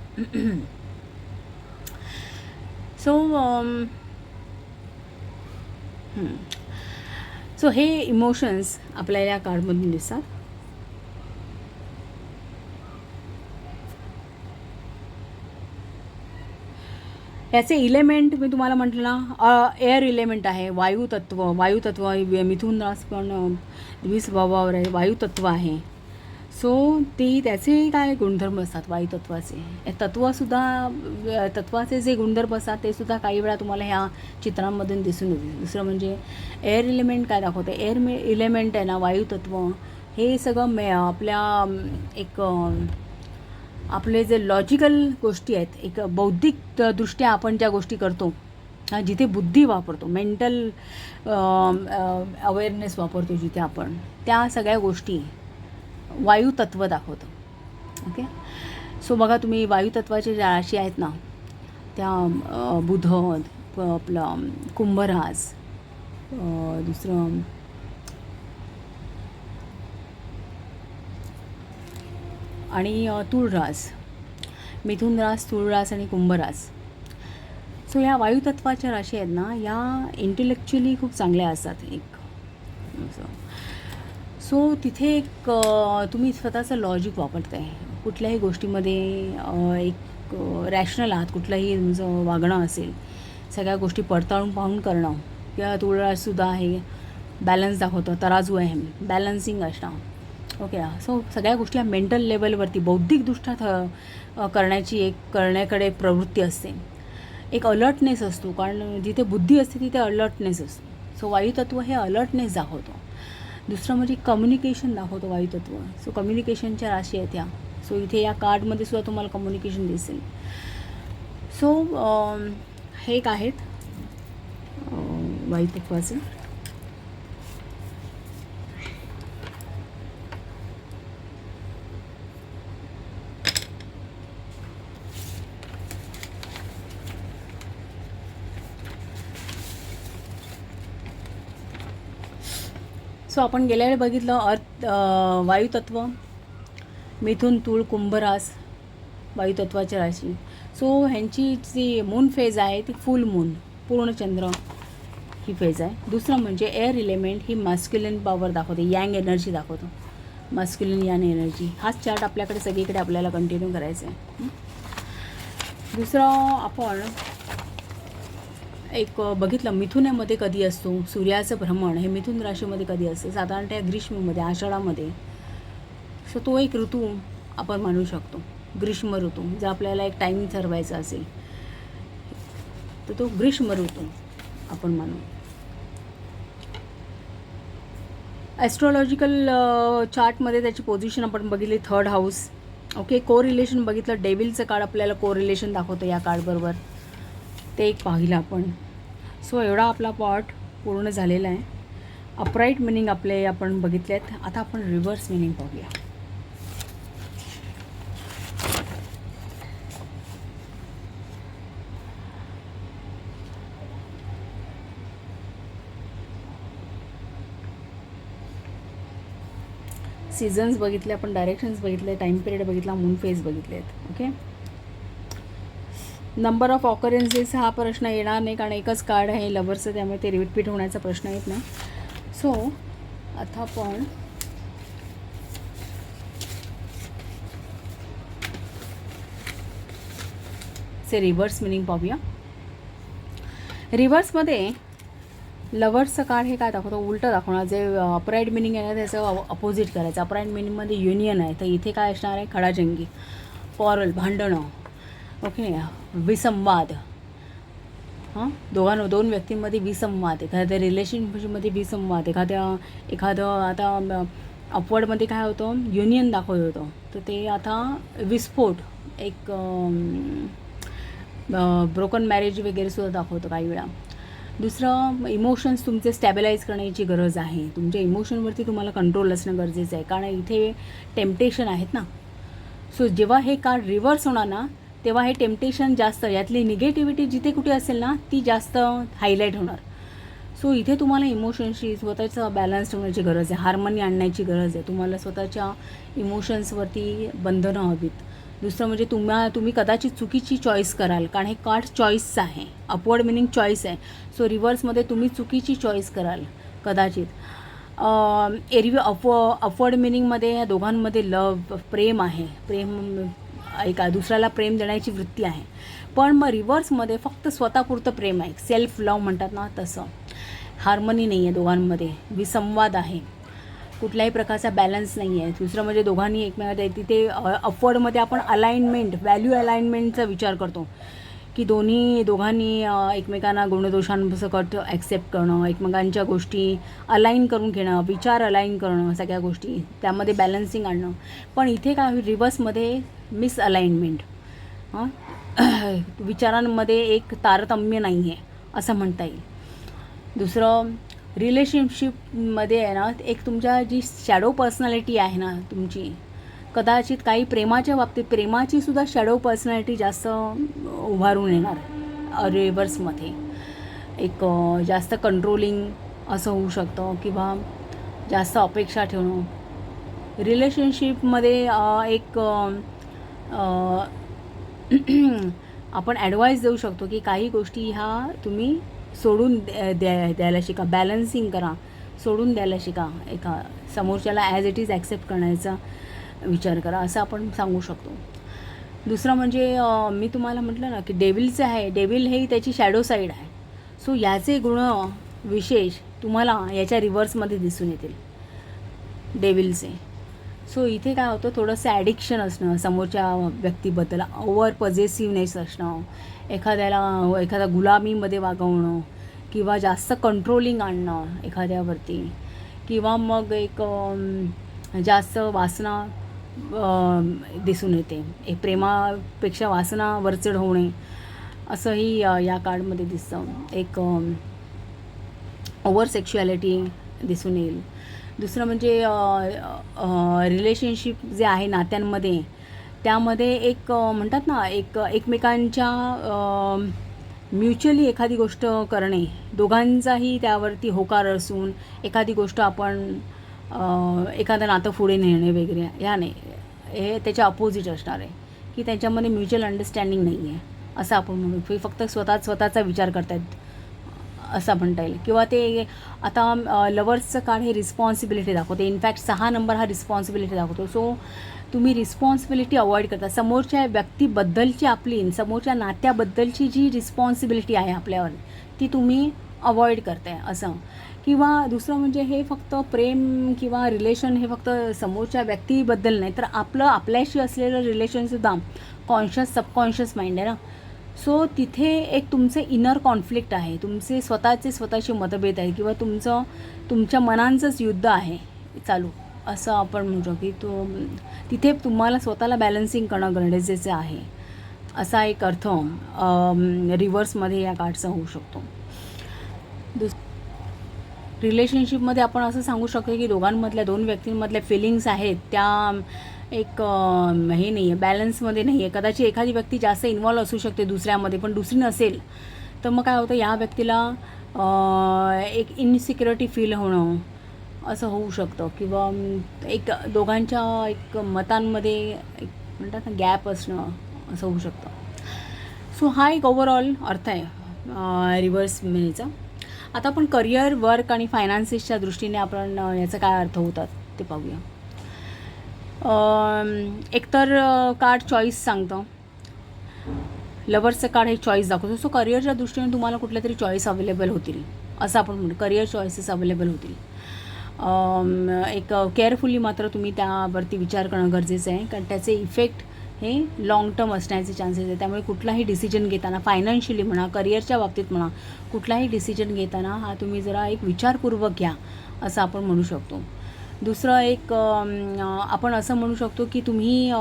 सो हे इमोशन्स आपल्याला या कार्डमधून दिसतात. याचे इलेमेंट मी तुम्हाला म्हटलं ना, एअर इलेमेंट आहे, वायुतत्व मिथुन रास पण द्विस्वभावावर आहे, वायुतत्व आहे. सो त्याचे काय गुणधर्म असतात वायुतत्वाचे, तत्वाचे जे गुणधर्म असतात ते सुद्धा काही वेळा तुम्हाला ह्या चित्रांमधून दिसून येतील. दुसरं म्हणजे एअर इलेमेंट काय दाखवते, एअर इलेमेंट आहे ना, वायुतत्व, हे सगळं आपल्या एक आपले जे लॉजिकल गोष्टी आहेत, एक बौद्धिक दृष्ट्या आपण ज्या गोष्टी करतो, जिथे बुद्धी वापरतो, मेंटल अवेअरनेस वापरतो जिथे आपण, त्या सगळ्या गोष्टी वायुतत्व दाखवतं. ओके. सो बघा तुम्ही, वायुतत्वाचे ज्या राशी आहेत ना, त्या बुध, आपलं कुंभरास, दुसरं आणि तुळरास, मिथुन रास, तुळरास आणि कुंभरास. सो ह्या वायुतत्वाच्या राशी आहेत ना, या इंटेलेक्च्युअली खूप चांगल्या असतात. एक सो तिथे एक तुम्ही स्वतःचं लॉजिक वापरताय कुठल्याही गोष्टीमध्ये, एक रॅशनल आहात. कुठलंही तुमचं वागणं असेल, सगळ्या गोष्टी पडताळून पाहून करणं. किंवा तुळरासुद्धा आहे, बॅलन्स दाखवतं, तराजू आहे, बॅलन्सिंग असणं. ओके. सो सगळ्या गोष्टी ह्या मेंटल लेवलवरती बौद्धिकदृष्ट्या करण्याकडे प्रवृत्ती असते. एक अलर्टनेस असतो, कारण जिथे बुद्धी असते तिथे अलर्टनेस असतो. सो वायुतत्व हे अलर्टनेस दाखवतो. दुसरं म्हणजे कम्युनिकेशन दाखवतो वायुतत्व. सो कम्युनिकेशनच्या राशी आहेत ह्या. सो इथे या कार्डमध्ये सुद्धा तुम्हाला कम्युनिकेशन दिसेल. सो हे एक आहेत वायुतत्वाचे. सो आपण गेल्या वेळी बघितलं वायुतत्व, मिथुन, तूळ, कुंभ रास वायुतत्वाच्या राशी. सो ह्यांची जी मून फेज आहे ती फुल मून, पूर्णचंद्र ही फेज आहे. दुसरं म्हणजे एअर इलेमेंट ही मॅस्क्युलिन पॉवर दाखवते, यंग एनर्जी दाखवतो, मॅस्क्युलिन यंग एनर्जी. हाच चार्ट आपल्याकडे सगळीकडे आपल्याला कंटिन्यू करायचा आहे. दुसरं आपण एक बघितलं मिथुनामध्ये कधी असतो, सूर्याचं भ्रमण हे मिथुन राशीमध्ये कधी असतं, साधारणतः ग्रीष्ममध्ये, आषाढामध्ये. सो तो एक ऋतू आपण म्हणू शकतो, ग्रीष्म ऋतू. जर आपल्याला एक टाईम ठरवायचा असेल तर तो ग्रीष्म ऋतू आपण म्हणू. ॲस्ट्रॉलॉजिकल चार्टमध्ये त्याची पोझिशन आपण बघितली, 3rd हाऊस. ओके. कोरिलेशन बघितलं, डेव्हिलचं कार्ड आपल्याला कोरिलेशन दाखवतं या कार्डबरोबर, ते एक पाहिलं आपण. सो एवढा आपला पार्ट पूर्ण झालेला आहे. अपराईट मिनिंग आपले आपण बघितले आहेत. आता आपण रिव्हर्स मिनिंग पाहूया. सीझन्स बघितले आपण, डायरेक्शन्स बघितले, टाईम पिरियड बघितला, मून फेज बघितले आहेत. ओके. नंबर ऑफ ऑकरन्सेस हा प्रश्न येणार नाही, कारण एकच कार्ड आहे लवर्सचं, त्यामुळे ते रिपीट होण्याचा प्रश्न येत नाही. सो आता आपण रिव्हर्स मिनिंग पाहूया. रिव्हर्समध्ये लवर्सचं कार्ड हे काय दाखवतो, उलटं दाखवणार. जे अपराईट मिनिंग आहे ना त्याचं अपोजिट करायचं. अपराईट मिनिंगमध्ये युनियन आहे, तर इथे काय असणार आहे, खडाजंगी, क्वारल, भांडणं. ओके. विसंवाद, दोन व्यक्तींमध्ये विसंवाद, एखाद्या रिलेशनशिपमध्ये विसंवाद, एखादं आता अपवर्डमध्ये काय होतं, युनियन दाखवत होतं, तर ते आता विस्फोट, एक ब्रोकन मॅरेज वगैरे सुद्धा दाखवतं काही वेळा. दुसरं, इमोशन्स तुमचे स्टॅबिलाईज करण्याची गरज आहे. तुमच्या इमोशनवरती तुम्हाला कंट्रोल असणं गरजेचं आहे, कारण इथे टेम्पटेशन आहेत ना. सो जेव्हा हे कार्ड रिव्हर्स होणार ना तेव्हा हे टेम्पटेशन जास्त, यातली निगेटिव्हिटी जिथे कुठे असेल ना ती जास्त हायलाईट होणार. सो इथे तुम्हाला इमोशनशी स्वतःचं बॅलन्स ठेवण्याची गरज आहे, हार्मनी आणण्याची गरज आहे. तुम्हाला स्वतःच्या इमोशन्सवरती बंधनं हवीत. दुसरं म्हणजे तुम्ही कदाचित चुकीची चॉईस कराल, कारण हे कार्ड चॉईसचं आहे, अपवर्ड मिनिंग चॉईस आहे. सो रिव्हर्समध्ये तुम्ही चुकीची चॉईस कराल कदाचित. एरवी अपवर्ड मिनिंगमध्ये या दोघांमध्ये प्रेम आहे, एका दुसऱ्याला प्रेम देण्याची वृत्ती आहे. पण मग रिव्हर्समध्ये फक्त स्वतःपुरतं प्रेम आहे, सेल्फ लव्ह म्हणतात ना तसं. हार्मनी नाही आहे दोघांमध्ये, विसंवाद आहे, कुठल्याही प्रकारचा बॅलन्स नाही आहे. दुसरं म्हणजे दोघांनी एकमेकांना, तिथे अपवर्डमध्ये आपण अलाइनमेंट, व्हॅल्यू अलाइनमेंटचा विचार करतो, की दोघांनी एकमेकांना गुणदोषांसकट ॲक्सेप्ट करणं, एकमेकांच्या गोष्टी अलाइन करून घेणं, विचार अलाइन करणं, सगळ्या गोष्टी त्यामध्ये बॅलन्सिंग आणणं. पण इथे काय, रिव्हर्समध्ये मिसअलाइनमेंट, विचारांमध्ये एक तारतम्य नाही आहे असं म्हणता येईल. दुसरं, रिलेशनशिपमध्ये आहे ना, एक तुमच्या जी शॅडो पर्सनॅलिटी आहे ना तुमची, कदाचित काही प्रेमाच्या बाबतीत प्रेमाची सुद्धा शॅडो पर्सनॅलिटी जास्त उभारून येणार रिव्हर्समध्ये. एक जास्त कंट्रोलिंग असं होऊ शकतं, किंवा जास्त अपेक्षा ठेवणं. रिलेशनशिपमध्ये एक आपण ॲडवाईस देऊ शकतो की काही गोष्टी ह्या तुम्ही सोडून द्यायला शिका, बॅलन्सिंग करा, सोडून द्यायला शिका, एका समोरच्याला ॲज इट इज ॲक्सेप्ट करण्याचा विचार करा, असं आपण सांगू शकतो. दुसरं म्हणजे मी तुम्हाला म्हटलं ना की डेव्हिलचं आहे, डेव्हिल हे त्याची शॅडो साईड आहे. सो याचे गुण विशेष तुम्हाला याच्या रिव्हर्समध्ये दिसून येतील डेव्हिलचे. सो इथे काय होतं, थोडंसं ॲडिक्शन असणं समोरच्या व्यक्तीबद्दल, ओव्हर पॉझेसिव्हनेस असणं, एखादा गुलामीमध्ये वागवणं किंवा जास्त कंट्रोलिंग आणणं एखाद्यावरती, किंवा मग एक जास्त वासना दिसून येते. एक प्रेमापेक्षा वासना वरचढ होणे असंही या कार्डमध्ये दिसतं. एक ओव्हर सेक्शुॲलिटी दिसून येईल. दुसरं म्हणजे रिलेशनशिप जे आहे नात्यांमध्ये, त्यामध्ये एक म्हणतात ना, एकमेकांच्या म्युच्युअली एखादी गोष्ट करणे, दोघांचाही त्यावरती होकार असून एखादी गोष्ट आपण एखादं नातं पुढे नेणे वगैरे, याने हे त्याच्या अपोजिट असणार आहे, की त्यांच्यामध्ये म्युच्युअल अंडरस्टँडिंग नाही आहे असं आपण म्हणू. फक्त स्वतःचा विचार करतायत असं म्हणता येईल. किंवा ते आता लवर्सचं कार्ड हे रिस्पॉन्सिबिलिटी दाखवते. इनफॅक्ट 6 नंबर हा रिस्पॉन्सिबिलिटी दाखवतो. सो तुम्ही रिस्पॉन्सिबिलिटी अवॉइड करता. समोरच्या व्यक्तीबद्दलची समोरच्या नात्याबद्दलची जी रिस्पॉन्सिबिलिटी आहे आपल्यावर, ती तुम्ही अवॉइड करताय असं. किंवा दुसरं म्हणजे हे फक्त प्रेम किंवा रिलेशन हे फक्त समोरच्या व्यक्तीबद्दल नाही, तर आपल्याशी असलेलं रिलेशनसुद्धा कॉन्शियस सबकॉन्शियस माइंड आहे ना. सो तिथे एक तुमचे इनर कॉन्फ्लिक्ट आहे, तुमचे स्वतःचे मतभेद आहे, किंवा तुमच्या मनांचंच युद्ध आहे चालू असं आपण म्हणतो. की तिथे तुम्हाला स्वतःला बॅलन्सिंग करणं गरजेचं आहे, असा एक अर्थ रिव्हर्समध्ये या कार्डचा होऊ शकतो. रिलेशनशिपमध्ये आपण असं सांगू शकतो की दोन व्यक्तींमधल्या फिलिंग्स आहेत त्या एक हे नाही आहे, बॅलन्समध्ये नाही आहे. कदाचित एखादी व्यक्ती जास्त इन्वॉल्व असू शकते दुसऱ्यामध्ये, पण दुसरी नसेल, तर मग काय होतं, या व्यक्तीला एक इनसिक्युरिटी फील होणं असं होऊ शकतं. किंवा एक दोघांच्या एक मतांमध्ये एक म्हणतात ना गॅप असणं असं होऊ शकतं. सो हा एक ओव्हरऑल अर्थ आहे रिव्हर्स मिनीचा. आता आपण करिअर, वर्क आणि फायनान्सेसच्या दृष्टीने आपण याचा काय अर्थ होतात ते पाहूया. एकतर कार्ड चॉईस सांगतं. लवर्सचं कार्ड हे चॉईस दाखवतो. सो करिअरच्या दृष्टीने तुम्हाला कुठल्या तरी चॉईस अवेलेबल होतील असं आपण म्हणतो. करिअर चॉईसेस अवेलेबल होतील. एक केअरफुली मात्र तुम्ही त्यावरती विचार करणं गरजेचं आहे, कारण त्याचे इफेक्ट हे लाँग टर्म असण्याचे चान्सेस आहे. त्यामुळे कुठलाही डिसिजन घेताना, फायनान्शियली म्हणा, करिअरच्या बाबतीत म्हणा, कुठलाही डिसिजन घेताना हा तुम्ही जरा एक विचारपूर्वक घ्या असं आपण म्हणू शकतो. दुसरं एक आपण असं म्हणू शकतो की तुम्ही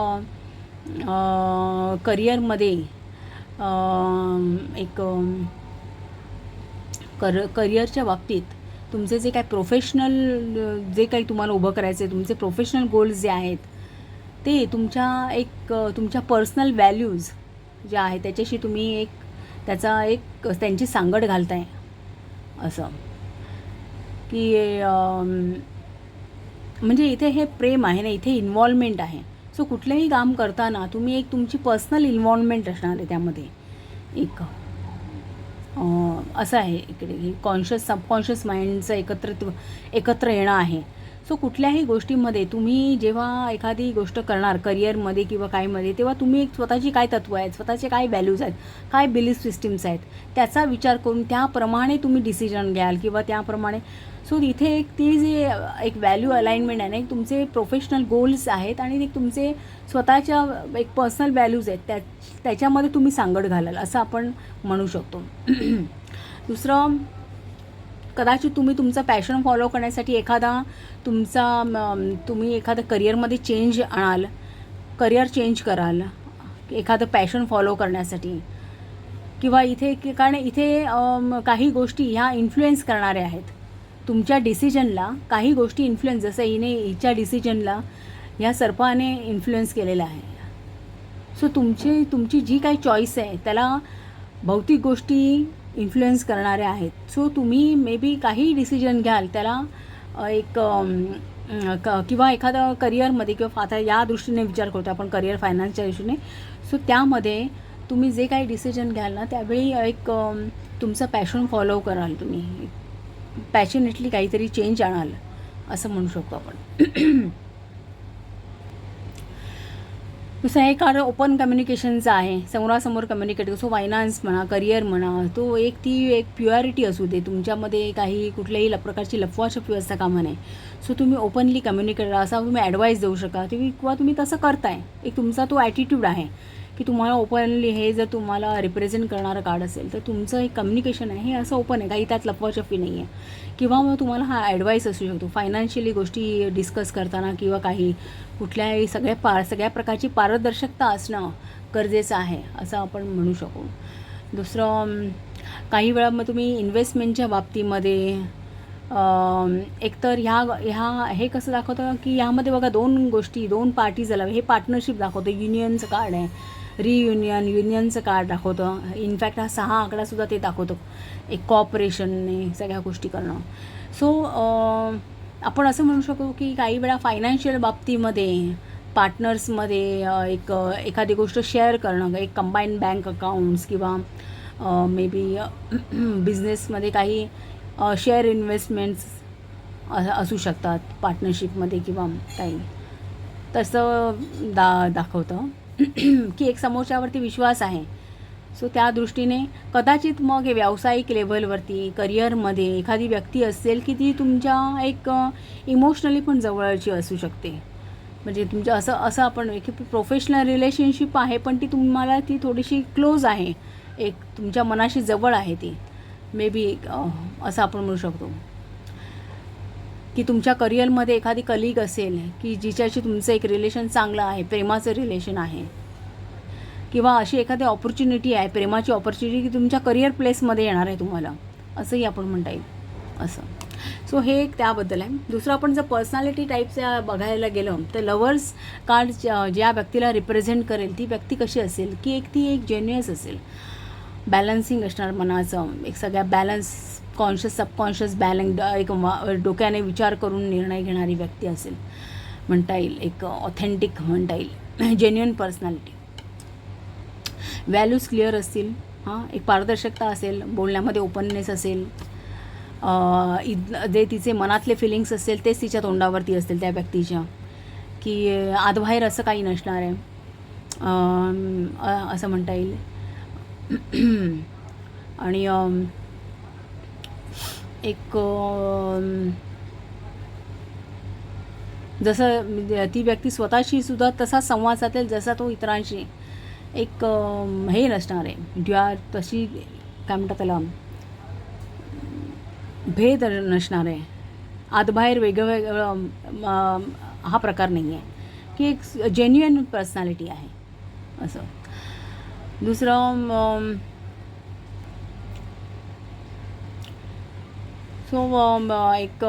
करिअरमध्ये एक करिअरच्या बाबतीत तुमचे जे काय प्रोफेशनल जे काही तुम्हाला उभं करायचं आहे, तुमचे प्रोफेशनल गोल्स जे आहेत ते तुमच्या पर्सनल व्हॅल्यूज ज्या आहेत त्याच्याशी तुम्ही त्यांची सांगड घालताय असं. की म्हणजे इथे हे प्रेम आहे ना, इथे इन्व्हॉल्वमेंट आहे. सो कुठलंही काम करताना तुम्ही तुमची पर्सनल इन्व्हॉल्वमेंट असणार आहे त्यामध्ये. एक असं आहे इकडे कॉन्शियस सबकॉन्शियस माइंडचं एकत्र येणं आहे. सो कुठल्याही गोष्टीमध्ये तुम्ही जेव्हा एखादी गोष्ट करणार करिअरमध्ये किंवा काहीमध्ये, तेव्हा तुम्ही स्वतःची काय तत्त्व आहेत, स्वतःचे काय व्हॅल्यूज आहेत, काय बिलीफ सिस्टीम्स आहेत, त्याचा विचार करून त्याप्रमाणे तुम्ही डिसिजन घ्याल किंवा त्याप्रमाणे. सो इथे ती जी एक व्हॅल्यू अलाइनमेंट आहे ना, एक तुमचे प्रोफेशनल गोल्स आहेत आणि एक तुमचे स्वतःच्या एक पर्सनल व्हॅल्यूज आहेत, त्याच्यामध्ये तुम्ही सांगड घालाल असं आपण म्हणू शकतो. दुसरं, कदाचित तुम्ही तुमचं पॅशन फॉलो करण्यासाठी तुम्ही एखादं करिअरमध्ये चेंज आणाल, करिअर चेंज कराल एखादं पॅशन फॉलो करण्यासाठी. किंवा कारण इथे काही गोष्टी ह्या इन्फ्लुएन्स करणाऱ्या आहेत तुमच्या डिसिजनला. काही गोष्टी इन्फ्लुएन्स, जसं हिच्या डिसिजनला ह्या सर्पाने इन्फ्लुएन्स केलेला आहे. सो तुमची जी काही चॉईस आहे त्याला भौतिक गोष्टी इन्फ्लुएन्स करणाऱ्या आहेत. सो तुम्ही मे बी काही डिसिजन घ्याल त्याला एक किंवा एखादा करिअरमध्ये, किंवा आता या दृष्टीने विचार करतो आपण करिअर फायनान्सच्या दृष्टीने. सो त्यामध्ये तुम्ही जे काही डिसिजन घ्याल ना, त्यावेळी एक तुमचं पॅशन फॉलो कराल, तुम्ही पॅशनेटली काहीतरी चेंज आणाल असं म्हणू शकतो आपण. दुसरं हे कार्ड ओपन कम्युनिकेशनचं आहे, समोरासमोर कम्युनिकेट. सो फायनान्स म्हणा, करिअर म्हणा, तो एक प्युअरिटी असू दे तुमच्यामध्ये, काही कुठल्याही प्रकारची लफवाछफवी असता कामा नये. सो तुम्ही ओपनली कम्युनिकेट असा तुम्ही ॲडवाईस देऊ शका किंवा तुम्ही तसं करताय. एक तुमचा तो ॲटिट्यूड आहे की तुम्हाला ओपनली, हे जर तुम्हाला रिप्रेझेंट करणारं कार्ड असेल तर तुमचं एक कम्युनिकेशन आहे हे असं ओपन आहे, काही त्यात लफवाछफवी नाही आहे. किंवा मग तुम्हाला हा ॲडवाईस असू शकतो फायनान्शियली गोष्टी डिस्कस करताना, किंवा काही कुठल्याही सगळ्या प्रकारची पारदर्शकता असणं गरजेचं आहे असं आपण म्हणू शकू. दुसरं, काही वेळा मग तुम्ही इन्व्हेस्टमेंटच्या बाबतीमध्ये एकतर हे कसं दाखवतं की ह्यामध्ये बघा दोन पार्टीज आला, हे पार्टनरशिप दाखवतं. युनियनचं कार्ड आहे, युनियनचं कार्ड दाखवतं. इनफॅक्ट हा 6 आकडासुद्धा ते दाखवतं, एक कॉपरेशनने सगळ्या गोष्टी करणं. सो आपण असं म्हणू शकतो की काही वेळा फायनान्शियल बाबतीमध्ये पार्टनर्समध्ये एखादी गोष्ट शेअर करणं, एक कंबाईन बँक अकाउंट्स, किंवा मे बी बिझनेसमध्ये काही शेअर इन्व्हेस्टमेंट्स असू शकतात पार्टनरशिपमध्ये, किंवा काही तसं दाखवतं की एक समोरच्यावरती विश्वास आहे. सो त्या दृष्टीने कदाचित मग हे व्यावसायिक लेव्हलवरती, करिअरमध्ये एखादी व्यक्ती असेल की ती तुमच्या एक इमोशनली पण जवळची असू शकते. म्हणजे तुमच्या असं आपण एक प्रोफेशनल रिलेशनशिप आहे, पण तुम्हाला ती थोडीशी क्लोज आहे, एक तुमच्या मनाशी जवळ आहे ती. मे बी असं आपण म्हणू शकतो की तुमच्या करिअरमध्ये एखादी कलिग असेल की जिच्याशी तुमचं एक रिलेशन चांगलं आहे, प्रेमाचं रिलेशन आहे, किंवा अशी एखादी ऑपॉर्च्युनिटी आहे, प्रेमाची ऑपॉर्च्युनिटी की तुमच्या करिअर प्लेसमध्ये येणार आहे तुम्हाला, असंही आपण म्हणता येईल असं. सो हे एक त्याबद्दल आहे. दुसरं, आपण जर पर्सनॅलिटी टाईपचं बघायला गेलं तर लवर्स कार्ड ज्या व्यक्तीला रिप्रेझेंट करेल ती व्यक्ती कशी असेल की ती एक जेन्युअस असेल, बॅलन्सिंग असणार मनाचं, एक सगळ्या बॅलन्स, कॉन्शियस सबकॉन्शियस एक डोक्याने विचार करून निर्णय घेणारी व्यक्ती असेल म्हणता येईल, एक ऑथेंटिक म्हणता येईल, जेन्युइन पर्सनॅलिटी. व्हॅल्यूज क्लिअर असतील, एक पारदर्शकता असेल, बोलण्यामध्ये ओपननेस असेल, जे तिचे मनातले फिलिंग्स असेल तेच तिच्या तोंडावरती असतील त्या व्यक्तीच्या, की आतबाहेर असं काही नसणार आहे असं म्हणता येईल. आणि एक जसं ती व्यक्ती स्वतःशी सुद्धा तसा संवाद साधेल जसा तो इतरांशी, एक हे नसणार आहे, तशी काय म्हणतात त्याला, भेद नसणार आहे, आतबाहेर वेगळं हा प्रकार नाही आहे, की एक जेन्युइन पर्सनॅलिटी आहे असं. दुसरं, सो एक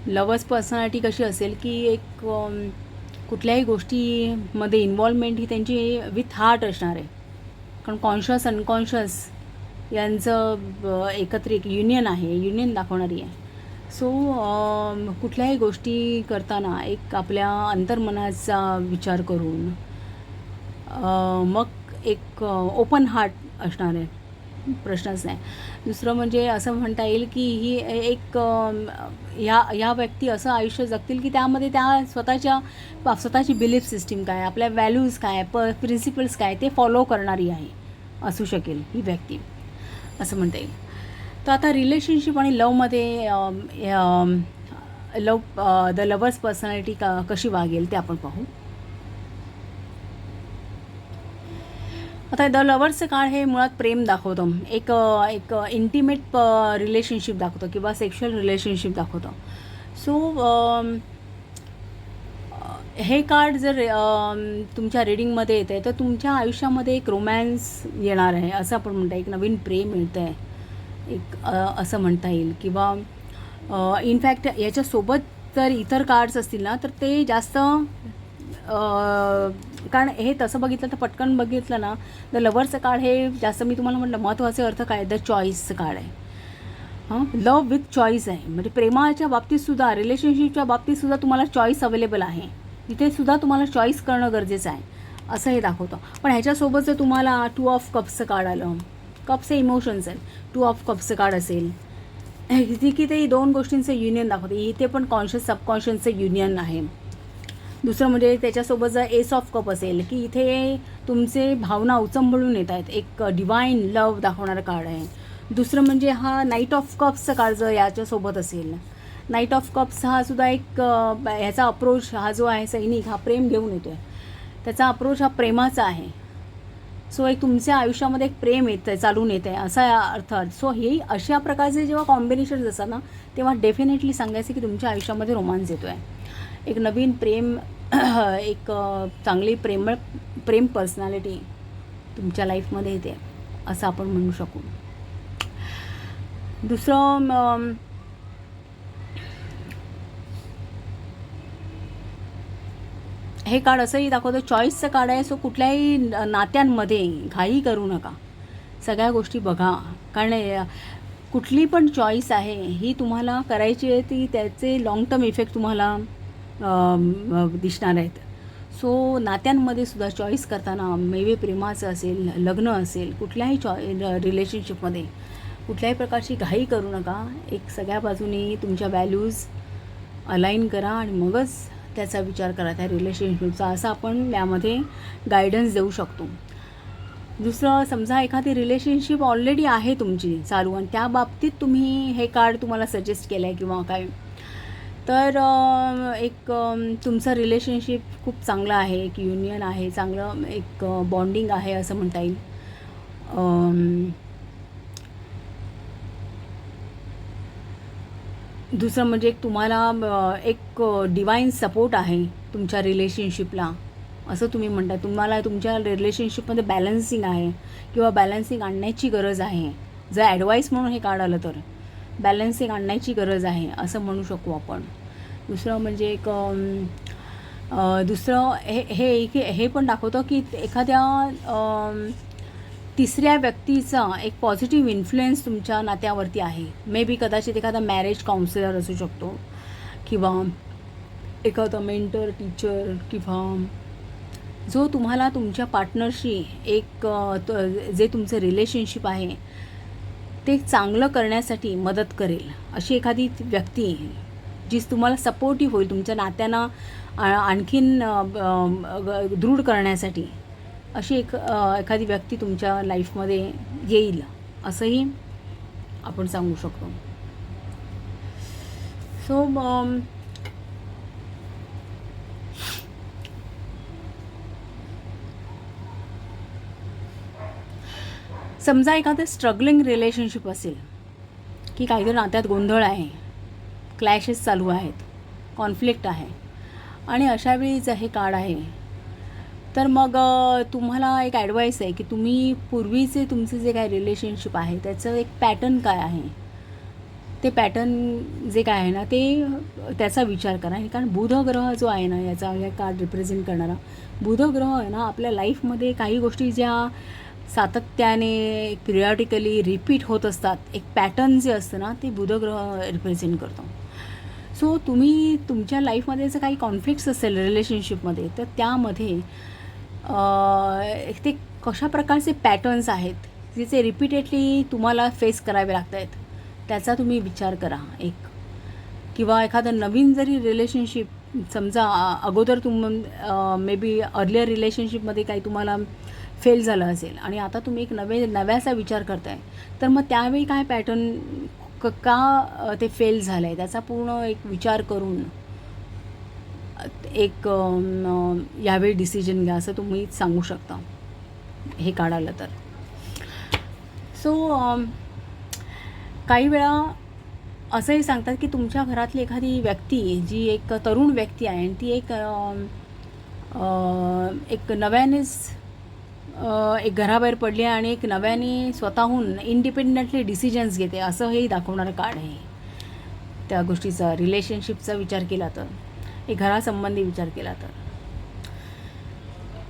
लवर्स पर्सनॅलिटी कशी असेल की एक कुठल्याही गोष्टीमध्ये इन्व्हॉल्वमेंट ही त्यांची विथ हार्ट असणार आहे, कारण कॉन्शियस अनकॉन्शियस यांचं एकत्रित युनियन दाखवणारी आहे. सो कुठल्याही गोष्टी करताना एक आपल्या अंतर्मनाचा विचार करून मग एक ओपन हार्ट असणार आहे, प्रश्नच नाही. दुसरं म्हणजे असं म्हणता येईल की ही एक ह्या व्यक्ती असं आयुष्य जगतील की त्यामध्ये त्या स्वतःची बिलीफ सिस्टीम काय, आपल्या व्हॅल्यूज काय, प्रिन्सिपल्स काय ते फॉलो करणारी आहे असू शकेल ही व्यक्ती, असं म्हणता येईल. तर आता रिलेशनशिप आणि लवमध्ये द लवर्स पर्सनॅलिटी कशी वागेल ते आपण पाहू. आता द लवर्सचं कार्ड हे मुळात प्रेम दाखवतं, एक इंटिमेट रिलेशनशिप दाखवतं किंवा सेक्शुअल रिलेशनशिप दाखवतं. सो हे कार्ड जर तुमच्या रिडिंगमध्ये येतं आहे तर तुमच्या आयुष्यामध्ये एक रोमॅन्स येणार आहे असं आपण म्हणता, एक नवीन प्रेम मिळतं आहे एक असं म्हणता येईल. किंवा इनफॅक्ट याच्यासोबत जर इतर कार्ड्स असतील ना तर ते जास्त, कारण हे तसं बघितलं तर पटकन बघितलं ना द लवर्सचं कार्ड हे जास्त, मी तुम्हाला म्हटलं महत्त्वाचे अर्थ काय, द चॉईसचं कार्ड आहे. लव विथ चॉईस आहे, म्हणजे प्रेमाच्या बाबतीतसुद्धा, रिलेशनशिपच्या बाबतीतसुद्धा तुम्हाला चॉईस अवेलेबल आहे, तिथेसुद्धा तुम्हाला चॉईस करणं गरजेचं आहे असं हे दाखवतं. पण ह्याच्यासोबत जर तुम्हाला 2 ऑफ कप्सचं कार्ड आलं, कप्स हे इमोशन्स आहेत, 2 ऑफ कप्सचं कार्ड असेल की ते 2 गोष्टींचं युनियन दाखवते, इथे पण कॉन्शियस सबकॉन्शियसचं युनियन आहे. दुसरं म्हणजे त्याच्यासोबत जर एस ऑफ कप असेल की इथे तुमचे भावना उचंबळून येत आहेत, एक डिवाइन लव दाखवणारं कार्ड आहे. दुसरं म्हणजे हा नाईट ऑफ कप्सचा कार्ड जर याच्यासोबत असेल, नाईट ऑफ कप्स हा सुद्धा एक ह्याचा अप्रोच हा जो आहे सैनिक हा प्रेम घेऊन येतो आहे, त्याचा अप्रोच हा प्रेमाचा आहे. सो एक तुमच्या आयुष्यामध्ये एक प्रेम येतं आहे, चालून येतं आहे असा अर्थ. सो हे अशा प्रकारचे जेव्हा कॉम्बिनेशन्स असतात ना, तेव्हा डेफिनेटली सांगायचं की तुमच्या आयुष्यामध्ये रोमांस येतो आहे, एक नवीन प्रेम एक चांगली प्रेम पर्सनॅलिटी तुमच्या लाईफमध्ये येते असं आपण म्हणू शकू. दुसरं हे कार्ड असंही दाखवतं, चॉईसचं कार्ड आहे. सो कुठल्याही नात्यांमध्ये घाई करू नका, सगळ्या गोष्टी बघा, कारण कुठली पण चॉईस आहे ही तुम्हाला करायची आहे ती त्याचे लाँग टर्म इफेक्ट तुम्हाला दिसणार आहेत. सो नात्यांमध्ये सुद्धा चॉईस करताना मे बी प्रेमाचं असेल, लग्न असेल, कुठल्याही रिलेशनशिपमध्ये कुठल्याही प्रकारची घाई करू नका. एक सगळ्या बाजूनी तुमच्या व्हॅल्यूज अलाइन करा आणि मगच त्याचा विचार करा त्या रिलेशनशिपचा, असं आपण यामध्ये गायडन्स देऊ शकतो. दुसरं, समजा एखादी रिलेशनशिप ऑलरेडी आहे तुमची चालू आणि त्या बाबतीत तुम्ही हे कार्ड तुम्हाला सजेस्ट केलं आहे किंवा काय, तर एक तुमचं रिलेशनशिप खूप चांगलं आहे, एक युनियन आहे, चांगलं एक बॉन्डिंग आहे असं म्हणता येईल. दुसरं म्हणजे एक तुम्हाला एक डिवाइन सपोर्ट आहे तुमच्या रिलेशनशिपला असं तुम्ही म्हणता. तुम्हाला तुमच्या रिलेशनशिपमध्ये बॅलन्सिंग आहे किंवा बॅलन्सिंग आणण्याची गरज आहे. जर ॲडवाईस म्हणून हे कार्ड आलं तर बॅलन्सिंग आणण्याची गरज आहे असं म्हणू शकू आपण. दुसरं म्हणजे एक दुसरं हे पण दाखवतं की एखाद्या तिसऱ्या व्यक्तीचा एक पॉझिटिव्ह इन्फ्लुएन्स तुमच्या नात्यावरती आहे. मे बी कदाचित एखादा मॅरेज काउन्सिलर असू शकतो किंवा एखादा मेंटर, टीचर, किंवा जो तुम्हाला तुमच्या पार्टनरशी एक जे तुमचं रिलेशनशिप आहे ते चांगलं करण्यासाठी मदत करेल अशी एखादी व्यक्ती जी तुम्हाला सपोर्टिव्ह होईल तुमच्या नात्यांना आणखीन दृढ करण्यासाठी, अशी एखादी व्यक्ती तुमच्या लाईफमध्ये येईल असंही आपण सांगू शकतो. सो समजा एखादं स्ट्रगलिंग रिलेशनशिप असेल की काहीतरी नात्यात गोंधळ आहे, क्लॅशेस चालू आहेत, कॉन्फ्लिक्ट आहे आणि अशावेळी जर हे कार्ड आहे तर मग तुम्हाला एक ॲडवाईस आहे की तुम्ही पूर्वीचे तुमचे जे काय रिलेशनशिप आहे त्याचं एक पॅटर्न काय आहे, ते पॅटर्न जे काय आहे ना ते त्याचा विचार करा. कारण बुध ग्रह जो आहे ना, याचा या कार्ड रिप्रेझेंट करणारा बुध ग्रह आहे ना, आपल्या लाईफमध्ये काही गोष्टी ज्या सातत्याने पिरियॉडिकली रिपीट होत असतात, एक पॅटर्न जे असतं ना ते बुध ग्रह रिप्रेझेंट करतो. सो तुम्ही तुमच्या लाईफमध्ये जर काही कॉन्फ्लिक्ट्स असेल रिलेशनशिपमध्ये तर त्यामध्ये ते कशा प्रकारचे पॅटर्न्स आहेत जिचे रिपीटेडली तुम्हाला फेस करावे लागत आहेत त्याचा तुम्ही विचार करा. एक किंवा एखादं नवीन जरी रिलेशनशिप समजा अगोदर मे बी अर्लियर रिलेशनशिपमध्ये काही तुम्हाला फेल झालं असेल आणि आता तुम्ही एक नव्याचा विचार करताय, तर मग त्यावेळी काय पॅटर्न का ते फेल झालं आहे त्याचा पूर्ण एक विचार करून एक यावेळी डिसिजन घ्या असं तुम्ही सांगू शकता हे कार्ड आलं तर. सो काही वेळा असंही सांगतात की तुमच्या घरातली एखादी व्यक्ती जी एक तरुण व्यक्ती आहे आणि ती एक नव्यानेच एक घराबाहेर पडली आणि एक नव्याने स्वतःहून इंडिपेंडंटली डिसिजन्स घेते असं हेही दाखवणारं कार्ड आहे. त्या गोष्टीचा रिलेशनशिपचा विचार केला तर, एक घरासंबंधी विचार केला तर.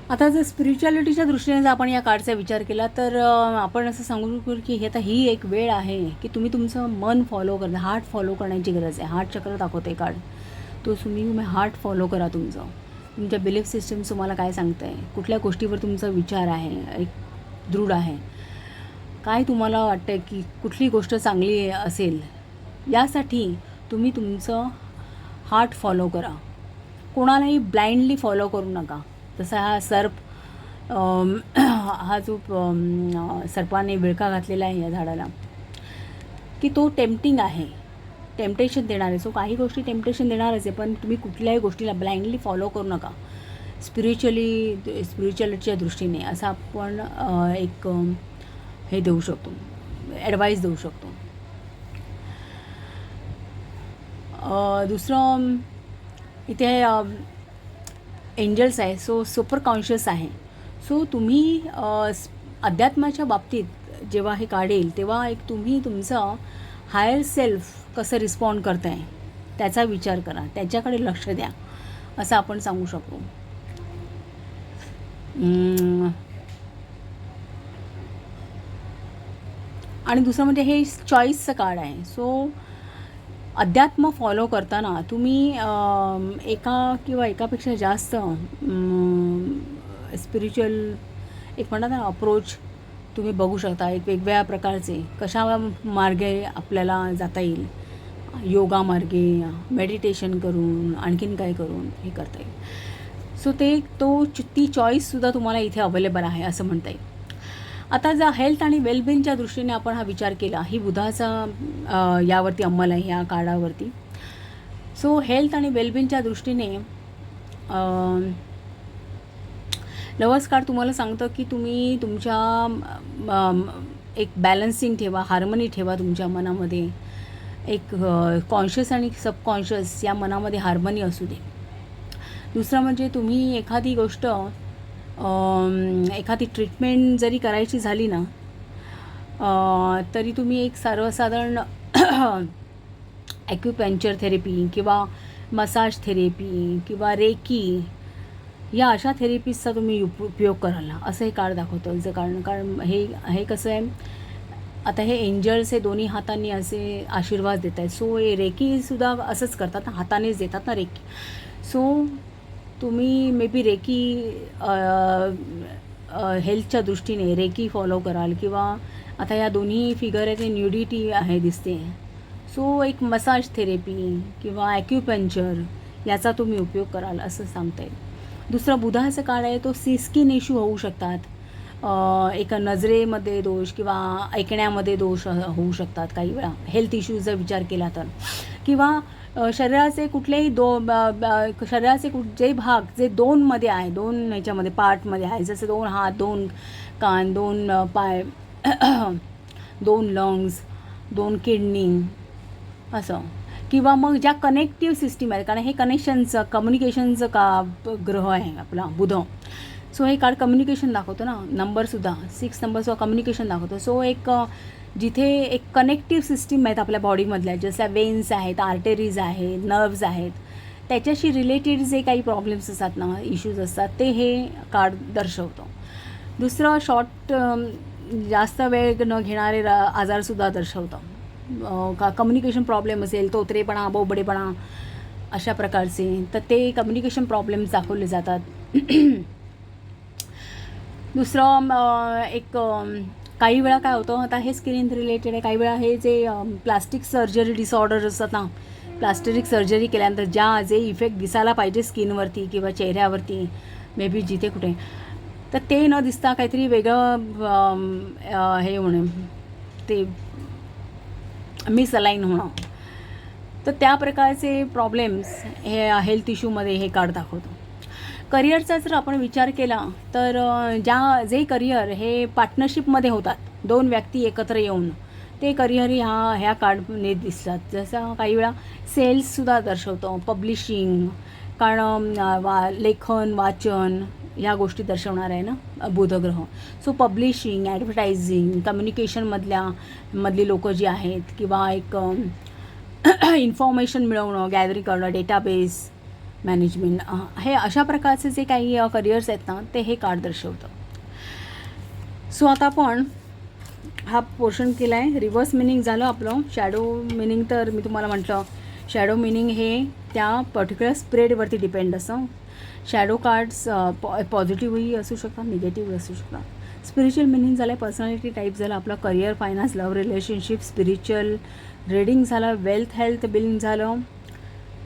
आता जर स्पिरिच्युअलिटीच्या दृष्टीने जर आपण या कार्डचा विचार केला तर आपण असं सांगू शकतो की ही एक वेळ आहे की तुम्ही तुमचं मन फॉलो करा, हार्ट फॉलो करण्याची गरज आहे. हार्ट चक्र दाखवते कार्ड, तो तुम्ही हार्ट फॉलो करा. तुमच्या बिलीफ सिस्टम तुम्हाला काय सांगतं आहे, कुठल्या गोष्टीवर तुमचा विचार आहे एक दृढ आहे, काय तुम्हाला वाटतं आहे की कुठली गोष्ट चांगली असेल, यासाठी तुम्ही तुमचं हार्ट फॉलो करा. कोणालाही ब्लाइंडली फॉलो करू नका. जसा हा सर्प हा जो सर्पाने विळखा घातलेला आहे या झाडाला, की तो टेम्पटिंग आहे, टेम्पटेशन देणार आहे. सो काही गोष्टी टेम्पटेशन देणारच आहे, पण तुम्ही कुठल्याही गोष्टीला ब्लाइंडली फॉलो करू नका. स्पिरिच्युअलिटीच्या दृष्टीने असं आपण एक हे देऊ शकतो, ॲडवाईस देऊ शकतो. दुसरं इथे एंजल्स आहे, सो सुपर कॉन्शियस आहे. सो तुम्ही अध्यात्माच्या बाबतीत जेव्हा हे काढेल तेव्हा एक तुम्ही तुमचं हायर सेल्फ कसं रिस्पॉन्ड करत आहे त्याचा विचार करा, त्याच्याकडे लक्ष द्या, असं आपण सांगू शकतो. आणि दुसरं म्हणजे हे चॉईसचं कार्ड आहे. सो अध्यात्म फॉलो करताना तुम्ही एका किंवा एकापेक्षा जास्त स्पिरिच्युअल एक म्हणतात ना अप्रोच तुम्ही बघू शकता, एक वेगवेगळ्या प्रकारचे कशा मार्गे आपल्याला जाता येईल, योगा मार्गे, मेडिटेशन करून, आणखीन काय करून हे करता येईल. सो ती चॉईससुद्धा तुम्हाला इथे अवेलेबल आहे असं म्हणता येईल. आता जर हेल्थ आणि वेलबिंगच्या दृष्टीने आपण हा विचार केला, ही बुधाचा यावरती अंमल आहे या कार्डावरती. सो हेल्थ आणि वेलबिंगच्या दृष्टीने लवर्स कार्ड तुम्हाला सांगतं की तुम्ही तुमच्या एक बॅलन्सिंग ठेवा, हार्मनी ठेवा तुमच्या मनामध्ये. एक कॉन्शियस आणि सबकॉन्शियस या मनामध्ये हार्मनी असू दे. दुसरं म्हणजे तुम्ही एखादी गोष्ट एखादी ट्रीटमेंट जरी करायची झाली ना तरी तुम्ही एक सर्वसाधारण ॲक्युपंक्चर थेरपी किंवा मसाज थेरपी किंवा रेकी या अशा थेरपीजचा तुम्ही उपयोग कराल असं हे कार्ड दाखवतं. कारण हे कसं आहे, आता हे एंजल्स हे दोन्ही हातांनी असे आशीर्वाद देत आहेत. सो हे रेकीसुद्धा असंच करतात ना, हातानेच देतात ना रेकी. सो तुम्ही मे बी रेकी हेल्थच्या दृष्टीने रेकी फॉलो कराल किंवा आता या दोन्ही फिगर आहे ते न्यूडिटी आहे दिसते. सो एक मसाज थेरपी किंवा ॲक्युपंक्चर याचा तुम्ही उपयोग कराल असं सांगता येईल. दुसरा बुधाचं कार्ड आहे, तो स्किन इश्यू होऊ शकतात, एका नजरेमध्ये दोष किंवा ऐकण्यामध्ये दोष होऊ शकतात काही वेळा, हेल्थ इश्यूजचा विचार केला तर, किंवा शरीराचे कुठलेही शरीराचे जे भाग जे दोनमध्ये आहे, दोन ह्याच्यामध्ये पार्टमध्ये आहे, जसं 2 हात, 2 कान, 2 पाय, 2 लंग्स, 2 किडनी असं, किंवा मग ज्या कनेक्टिव्ह सिस्टीम आहे, कारण हे कनेक्शनचं कम्युनिकेशनचं ग्रह आहे आपला बुध. सो हे कार्ड कम्युनिकेशन दाखवतं ना, नंबरसुद्धा 6 नंबरसुद्धा कम्युनिकेशन दाखवतो. सो एक जिथे एक कनेक्टिव्ह सिस्टीम आहेत आपल्या बॉडीमधल्या, जसं वेन्स आहेत, आर्टरीज आहेत, नर्व्ज आहेत, त्याच्याशी रिलेटेड जे काही प्रॉब्लेम्स असतात ना, इश्यूज असतात, ते हे कार्ड दर्शवतं. दुसरं जास्त वेळ न घेणारे आजारसुद्धा दर्शवतं. कम्युनिकेशन प्रॉब्लेम असेल, तोतरेपणा, बोबडेपणा अशा प्रकारचे, तर ते कम्युनिकेशन प्रॉब्लेम्स दाखवले जातात. दुसरं एक काही वेळा काय होतं, आता हे स्किन रिलेटेड आहे, काही वेळा हे जे प्लास्टिक सर्जरी डिसऑर्डर असतात ना, प्लास्टिक सर्जरी केल्यानंतर जे इफेक्ट दिसायला पाहिजे स्किनवरती किंवा चेहऱ्यावरती, मे बी जिथे कुठे, तर ते न दिसता काहीतरी वेगळं हे होणं, ते मिसअलाइन होणं, तर त्या प्रकारचे प्रॉब्लेम्स हे हेल्थ इश्यूमध्ये हे कार्ड दाखवतो. करिअरचा जर आपण विचार केला तर जे करिअर हे पार्टनरशिपमध्ये होतात, 2 व्यक्ती एकत्र येऊन, ते करिअर ह्या कार्डने दिसतात. जसं काही वेळा सेल्ससुद्धा दर्शवतो, पब्लिशिंग, कारण लेखन, वाचन ह्या गोष्टी दर्शवणार आहे ना बुधग्रह. सो पब्लिशिंग, ॲडव्हर्टायझिंग, कम्युनिकेशनमधली लोकं जी आहेत, किंवा एक इन्फॉर्मेशन मिळवणं, गॅदरिंग करणं, डेटाबेस मॅनेजमेंट, हे अशा प्रकारचे जे काही करिअर्स आहेत ना, ते हे कार्ड दर्शवतं. सो आता आपण हा पोर्शन केला आहे. रिव्हर्स मिनिंग झालं आपलं. शॅडो मिनिंग तर मी तुम्हाला म्हटलं, शॅडो मिनिंग हे त्या पर्टिक्युलर स्प्रेडवरती डिपेंड असं. शॅडो कार्ड्स पॉझिटिव्हही असू शकतात, निगेटिव्ह असू शकतात. स्पिरिच्युअल मिनिंग झालं, पर्सनॅलिटी टाईप झालं आपलं, career, finance, love relationship, spiritual reading झालं, वेल्थ हेल्थ बिलिंग झालं,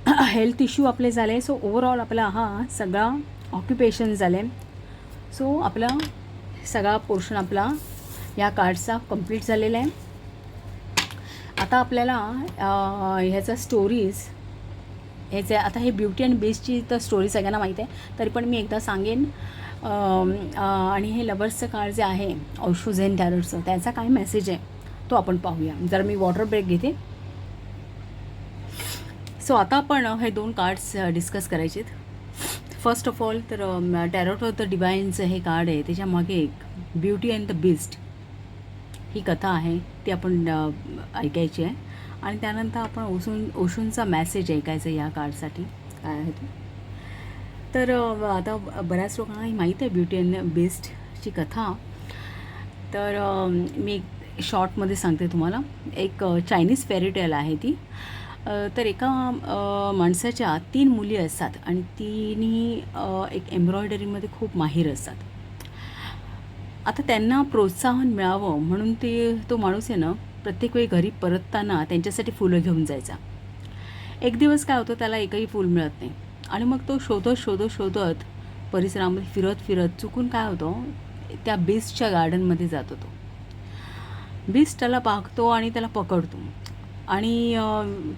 हेल्थ इश्यू आपले झाले. सो ओव्हरऑल आपला हा सगळा ऑक्युपेशन झाले. सो आपला सगळा पोर्शन आपला या कार्डचा कंप्लीट झालेला आहे. आता आपल्याला ह्याचा स्टोरीज ह्याचे आता हे ब्युटी अँड बेस्टची तर स्टोरी सगळ्यांना माहीत आहे, तरी पण मी एकदा सांगेन. आणि हे लवर्सचं कार्ड जे आहे ओशो झेन टॅरोटचं, त्याचा काय मेसेज आहे तो आपण पाहूया. जर मी वॉटर ब्रेक घेते. सो आता आपण हे 2 कार्ड्स डिस्कस करायचे आहेत. फर्स्ट ऑफ ऑल तर टॅरोट ऑफ द डिवाईनचं हे कार्ड आहे, त्याच्यामागे एक ब्युटी अँड द बीस्ट ही कथा आहे, ती आपण ऐकायची आहे. आणि त्यानंतर आपण ओशोंचा मेसेज ऐकायचा या कार्डसाठी काय आहे तो. तर आता बऱ्याच लोकांना ही माहीत आहे ब्युटी अँड बीस्टची कथा. तर मी एक शॉर्टमध्ये सांगते तुम्हाला. एक चायनीज फेरीटेल आहे ती. तर एका माणसाच्या 3 मुली असतात आणि तिन्ही एक एम्ब्रॉयडरीमध्ये खूप माहीर असतात. आता त्यांना प्रोत्साहन मिळावं म्हणून तो माणूस आहे ना, प्रत्येक वेळी घरी परतताना त्यांच्यासाठी फुलं घेऊन जायचा. एक दिवस काय होतं, त्याला एकही फूल मिळत नाही आणि मग तो शोधत परिसरामध्ये फिरत चुकून काय होतं, त्या बीस्टच्या गार्डनमध्ये जातो. बीस्ट त्याला पाहतो आणि त्याला पकडतो आणि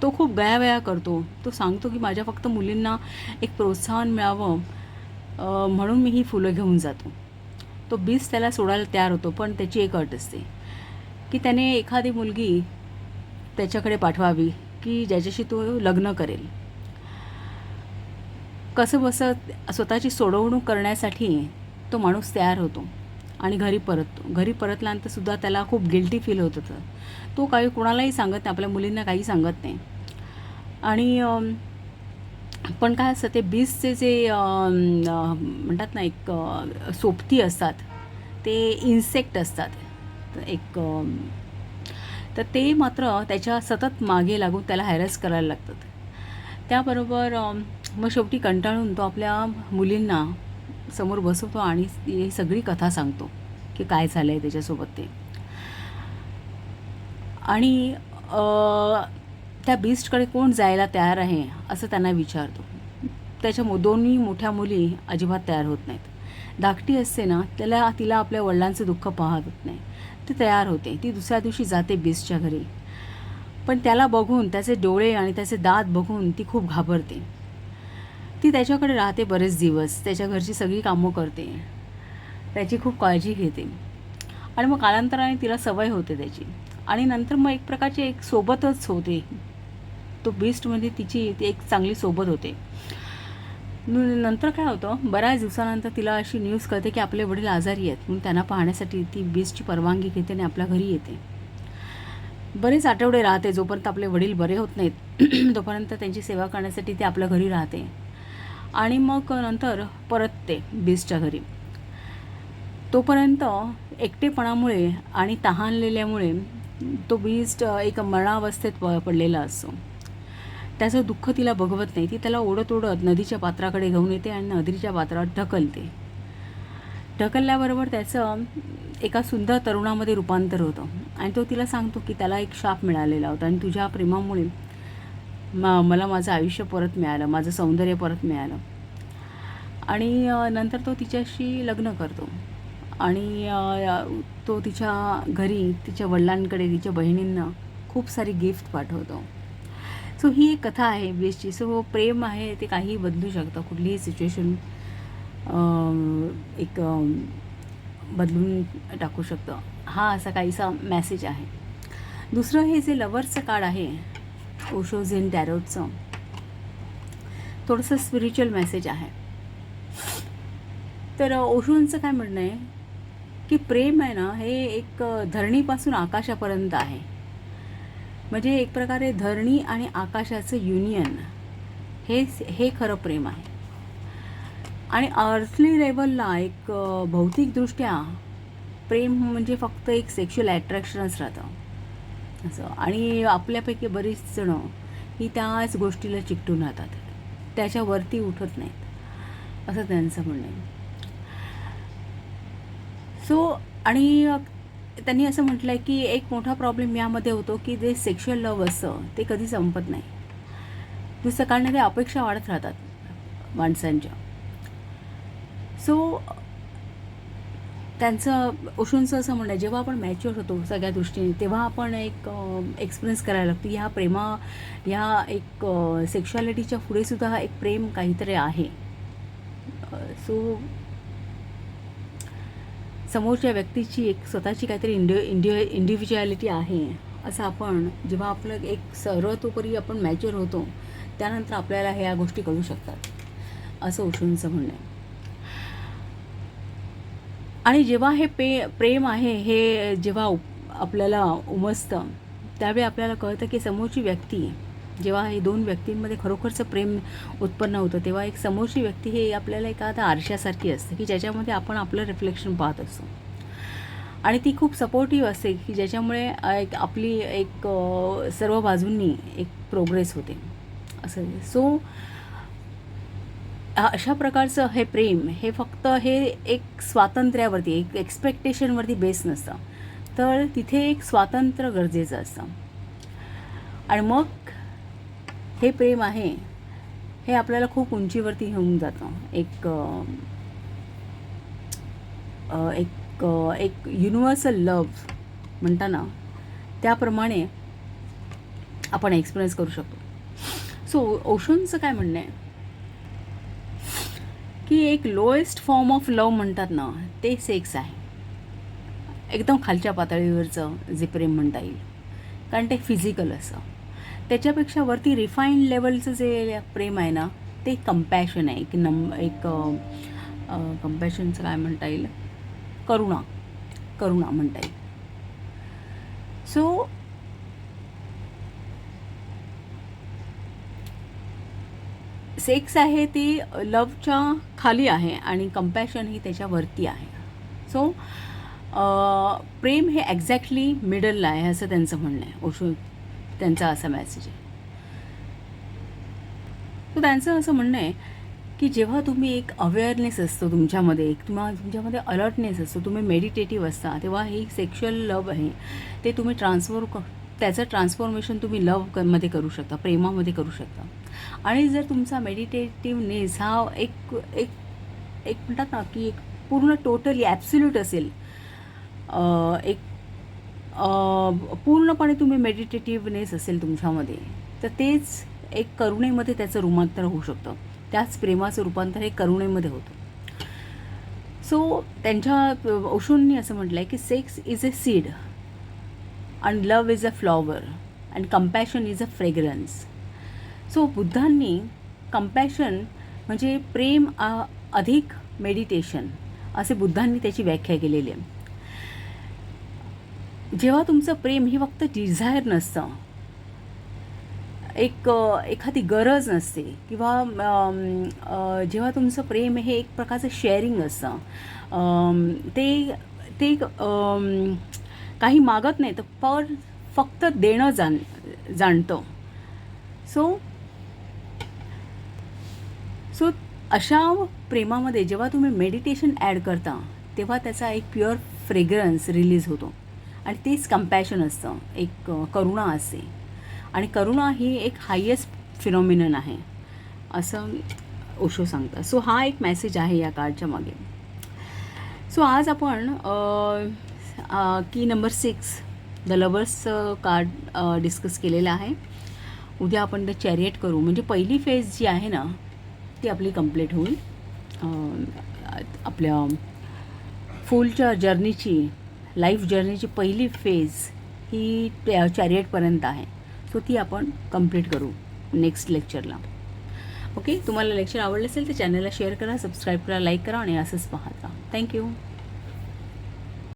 तो खूप गयावया करतो. तो सांगतो की माझ्या फक्त मुलींना एक प्रोत्साहन मिळावं म्हणून मी ही फुलं घेऊन जातो. तो बीस्ट त्याला सोडायला तयार होतो, पण त्याची एक अट असते की त्याने एखादी मुलगी त्याच्याकडे पाठवावी की ज्याच्याशी तो लग्न करेल. कसं बसं स्वतःची सोडवणूक करण्यासाठी तो माणूस तयार होतो आणि घरी परततो. घरी परतल्यानंतरसुद्धा त्याला खूप गिल्टी फील होत होतं. तो काही कोणालाही सांगत नाही, आपल्या मुलींना काही सांगत नाही. आणि पण काय असतं, ते बीसचे जे म्हणतात ना, एक सोबती असतात, ते इन्सेक्ट असतात. तर ते मात्र त्याच्या सतत मागे लागून त्याला हॅरस करायला लागतात. त्याबरोबर मग शेवटी कंटाळून तो आपल्या मुलींना समोर बसवतो आणि ही सगळी कथा सांगतो की काय झालं आहे त्याच्यासोबत ते. आणि त्या बीस्टकडे कोण जायला तयार आहे असं त्यांना विचारतो. त्याच्या दोन्ही मोठ्या मुली अजिबात तयार होत नाहीत. धाकटी असते ना, तिला आपल्या वडिलांचं दुःख पाहत नाही. ती तयार होते. ती दुसऱ्या दिवशी जाते बीस्टच्या घरी. पण त्याला बघून, त्याचे डोळे आणि त्याचे दात बघून ती खूप घाबरते. ती त्याच्याकडे राहते बरेच दिवस, त्याच्या घरची सगळी कामं करते, त्याची खूप काळजी घेते. आणि मग कालांतराने तिला सवय होते त्याची. आणि नंतर मग एक प्रकारची एक सोबतच होते. तो बीस्ट म्हणजे ती एक चांगली सोबत होते. नंतर काय होतं, बऱ्याच दिवसानंतर तिला अशी न्यूज कळते की आपले वडील आजारी आहेत. म्हणून त्यांना पाहण्यासाठी ती बीस्टची परवानगी घेते आणि आपल्या घरी येते. बरेच आठवडे राहते. जोपर्यंत आपले वडील बरे होत नाहीत तोपर्यंत त्यांची सेवा करण्यासाठी ती आपल्या घरी राहते. आणि मग नंतर परतते बीस्टच्या घरी. तोपर्यंत एकटेपणामुळे आणि तहानलेल्यामुळे तो बीस्ट एक मरणावस्थेत पडलेला असतो. त्याचं दुःख तिला बघवत नाही. ती त्याला ओढत नदीच्या पात्राकडे घेऊन येते आणि नदीच्या पात्रात ढकलते. ढकलल्याबरोबर त्याचं एका सुंदर तरुणामध्ये रूपांतर होतं आणि तो तिला सांगतो की त्याला एक शाप मिळालेला होता आणि तुझ्या प्रेमामुळे मला माझं आयुष्य परत मिळालं, माझं सौंदर्य परत मिळालं. आणि नंतर तो तिच्याशी लग्न करतो आणि तो तिच्या घरी तिच्या वडिलांकडे तिच्या बहिणींना खूप सारी गिफ्ट पाठवतो. सो ही एक कथा आहे बीस्टची. सो प्रेम आहे ते काहीही बदलू शकतं, कुठलीही सिच्युएशन एक बदलून टाकू शकतं. हा असा काहीसा मेसेज आहे. दुसरं हे जे लवर्सचं कार्ड आहे ओशो झेन टॅरोटचं, थोडंसं स्पिरिच्युअल मेसेज आहे. तर ओशोंचं काय म्हणणं आहे की प्रेम आहे ना, हे एक धरणीपासून आकाशापर्यंत आहे. म्हणजे एक प्रकारे धरणी आणि आकाशाचं युनियन हे खरं प्रेम आहे. आणि अर्थली लेवलला एक भौतिकदृष्ट्या प्रेम म्हणजे फक्त एक सेक्शुअल ॲट्रॅक्शनच राहतं असं. आणि आपल्यापैकी बरीच जणं ही त्याच गोष्टीला चिकटून राहतात, त्याच्यावरती उठत नाहीत असं त्यांचं म्हणणं आहे. सो आणि त्यांनी असं म्हटलं आहे की एक मोठा प्रॉब्लेम यामध्ये होतो की जे सेक्शुअल लव असतं ते कधी संपत नाही. दुसरं कारण काही अपेक्षा वाढत राहतात माणसांच्या. सो त्यांचं ओशोंचं असं म्हणणं आहे, जेव्हा आपण मॅच्युअर होतो सगळ्या दृष्टीने तेव्हा आपण एक एक्सपिरियन्स करायला लागतो ह्या एक सेक्शुअलिटीच्या पुढेसुद्धा एक प्रेम काहीतरी आहे. सो समोरच्या व्यक्तीची एक स्वतःची काहीतरी इंडिव्हिज्युअलिटी आहे असं आपण जेव्हा आपलं एक सर्वतोपरी आपण मॅच्युअर होतो त्यानंतर आपल्याला ह्या गोष्टी कळू शकतात असं ओशोंचं म्हणणं आहे. आणि जेव्हा हे प्रेम आहे हे जेव्हा आपल्याला उमजतं त्यावेळी आपल्याला कळतं की समोरची व्यक्ती, जेव्हा हे दोन व्यक्तींमध्ये खरोखरचं प्रेम उत्पन्न होतं तेव्हा एक समोरची व्यक्ती हे आपल्याला एखादा आरशासारखी असते की ज्याच्यामध्ये आपण आपलं रिफ्लेक्शन पाहत असतो आणि ती खूप सपोर्टिव्ह असते की ज्याच्यामुळे आपली एक सर्व बाजूंनी एक प्रोग्रेस होते असं. सो अशा प्रकारचं हे प्रेम हे फक्त हे एक स्वातंत्र्यावरती एक एक्सपेक्टेशनवरती बेस नसतं, तर तिथे एक स्वातंत्र्य गरजेचं असतं. आणि मग हे प्रेम आहे हे आपल्याला खूप उंचीवरती घेऊन जातं. एक एक एक युनिव्हर्सल लव्ह म्हणता ना त्याप्रमाणे आपण एक्सपिरियन्स करू शकतो. सो ओशोंचं काय म्हणणं आहे की एक लोएस्ट फॉर्म ऑफ लव म्हणतात ना ते सेक्स आहे. एकदम खालच्या पातळीवरचं जे प्रेम म्हणता येईल, कारण ते फिजिकल असं. त्याच्यापेक्षा वरती रिफाईंड लेवलचं जे प्रेम आहे ना ते कंपॅशन आहे. एक कंपॅशनचं काय म्हणता येईल, करुणा म्हणता येईल. सो सेक्स आहे ती लवच्या खाली आहे आणि कंपॅशन ही त्याच्यावरती आहे. सो प्रेम हे एक्झॅक्टली मिडलला आहे असं त्यांचं म्हणणं आहे. ओशो त्यांचा असा मेसेज आहे. तर त्यांचं असं म्हणणं आहे की जेव्हा तुम्ही एक अवेअरनेस असतो तुमच्यामध्ये, तुमच्यामध्ये अलर्टनेस असतो, तुम्ही मेडिटेटिव्ह असता, तेव्हा ही सेक्शुअल लव्ह आहे ते तुम्ही त्याचं ट्रान्सफॉर्मेशन तुम्ही लव्हमध्ये करू शकता, प्रेमामध्ये करू शकता. आणि जर तुमचा मेडिटेटिव्हनेस हा एक म्हणतात ना की एक पूर्ण टोटली ॲब्सोल्यूट असेल, एक पूर्णपणे तुम्ही मेडिटेटिव्हनेस असेल तुमच्यामध्ये, तर तेच एक करुणेमध्ये त्याचं रूपांतर होऊ शकतं. त्याच प्रेमाचं रूपांतर हे करुणेमध्ये होतं. सो त्यांच्या ओशोंनी असं म्हटलं आहे की sex is a seed and love is a flower and compassion is a fragrance. So बुद्धांनी कंपॅशन म्हणजे प्रेम अधिक मेडिटेशन असे बुद्धांनी त्याची व्याख्या केलेली आहे. जेव्हा तुमचं प्रेम ही फक्त डिझायर नसतं, एखादी गरज नसते, किंवा जेव्हा तुमचं प्रेम हे एक प्रकारचं शेअरिंग असतं, ते काही मागत नाही तर फक्त देणं जाणतं. सो अशा प्रेमामध्ये जेव्हा तुम्ही मेडिटेशन ॲड करता तेव्हा त्याचा एक प्युअर फ्रेग्रन्स रिलीज होतो आणि तेच कंपॅशन असतं, एक करुणा असते. आणि करुणा ही एक हायेस्ट फिनॉमिनन आहे असं ओशो सांगतात. सो हा एक मेसेज आहे या कार्डच्या मागे. सो आज आपण की number 6 the lovers card discuss केलेलं आहे. उद्या आपण द चॅरियट करू, म्हणजे पहिली फेज जी आहे ना ती आपली कंप्लीट होईल. आपल्या फुलच्या जर्नीची, लाईफ जर्नीची पहिली फेज ही चॅरियटपर्यंत आहे. सो ती आपण कंप्लीट करू नेक्स्ट लेक्चरला. ओके, तुम्हाला लेक्चर आवडलं असेल तर चॅनलला शेअर करा, सबस्क्राईब करा, लाईक करा आणि असंच पाहत राहा. थँक्यू.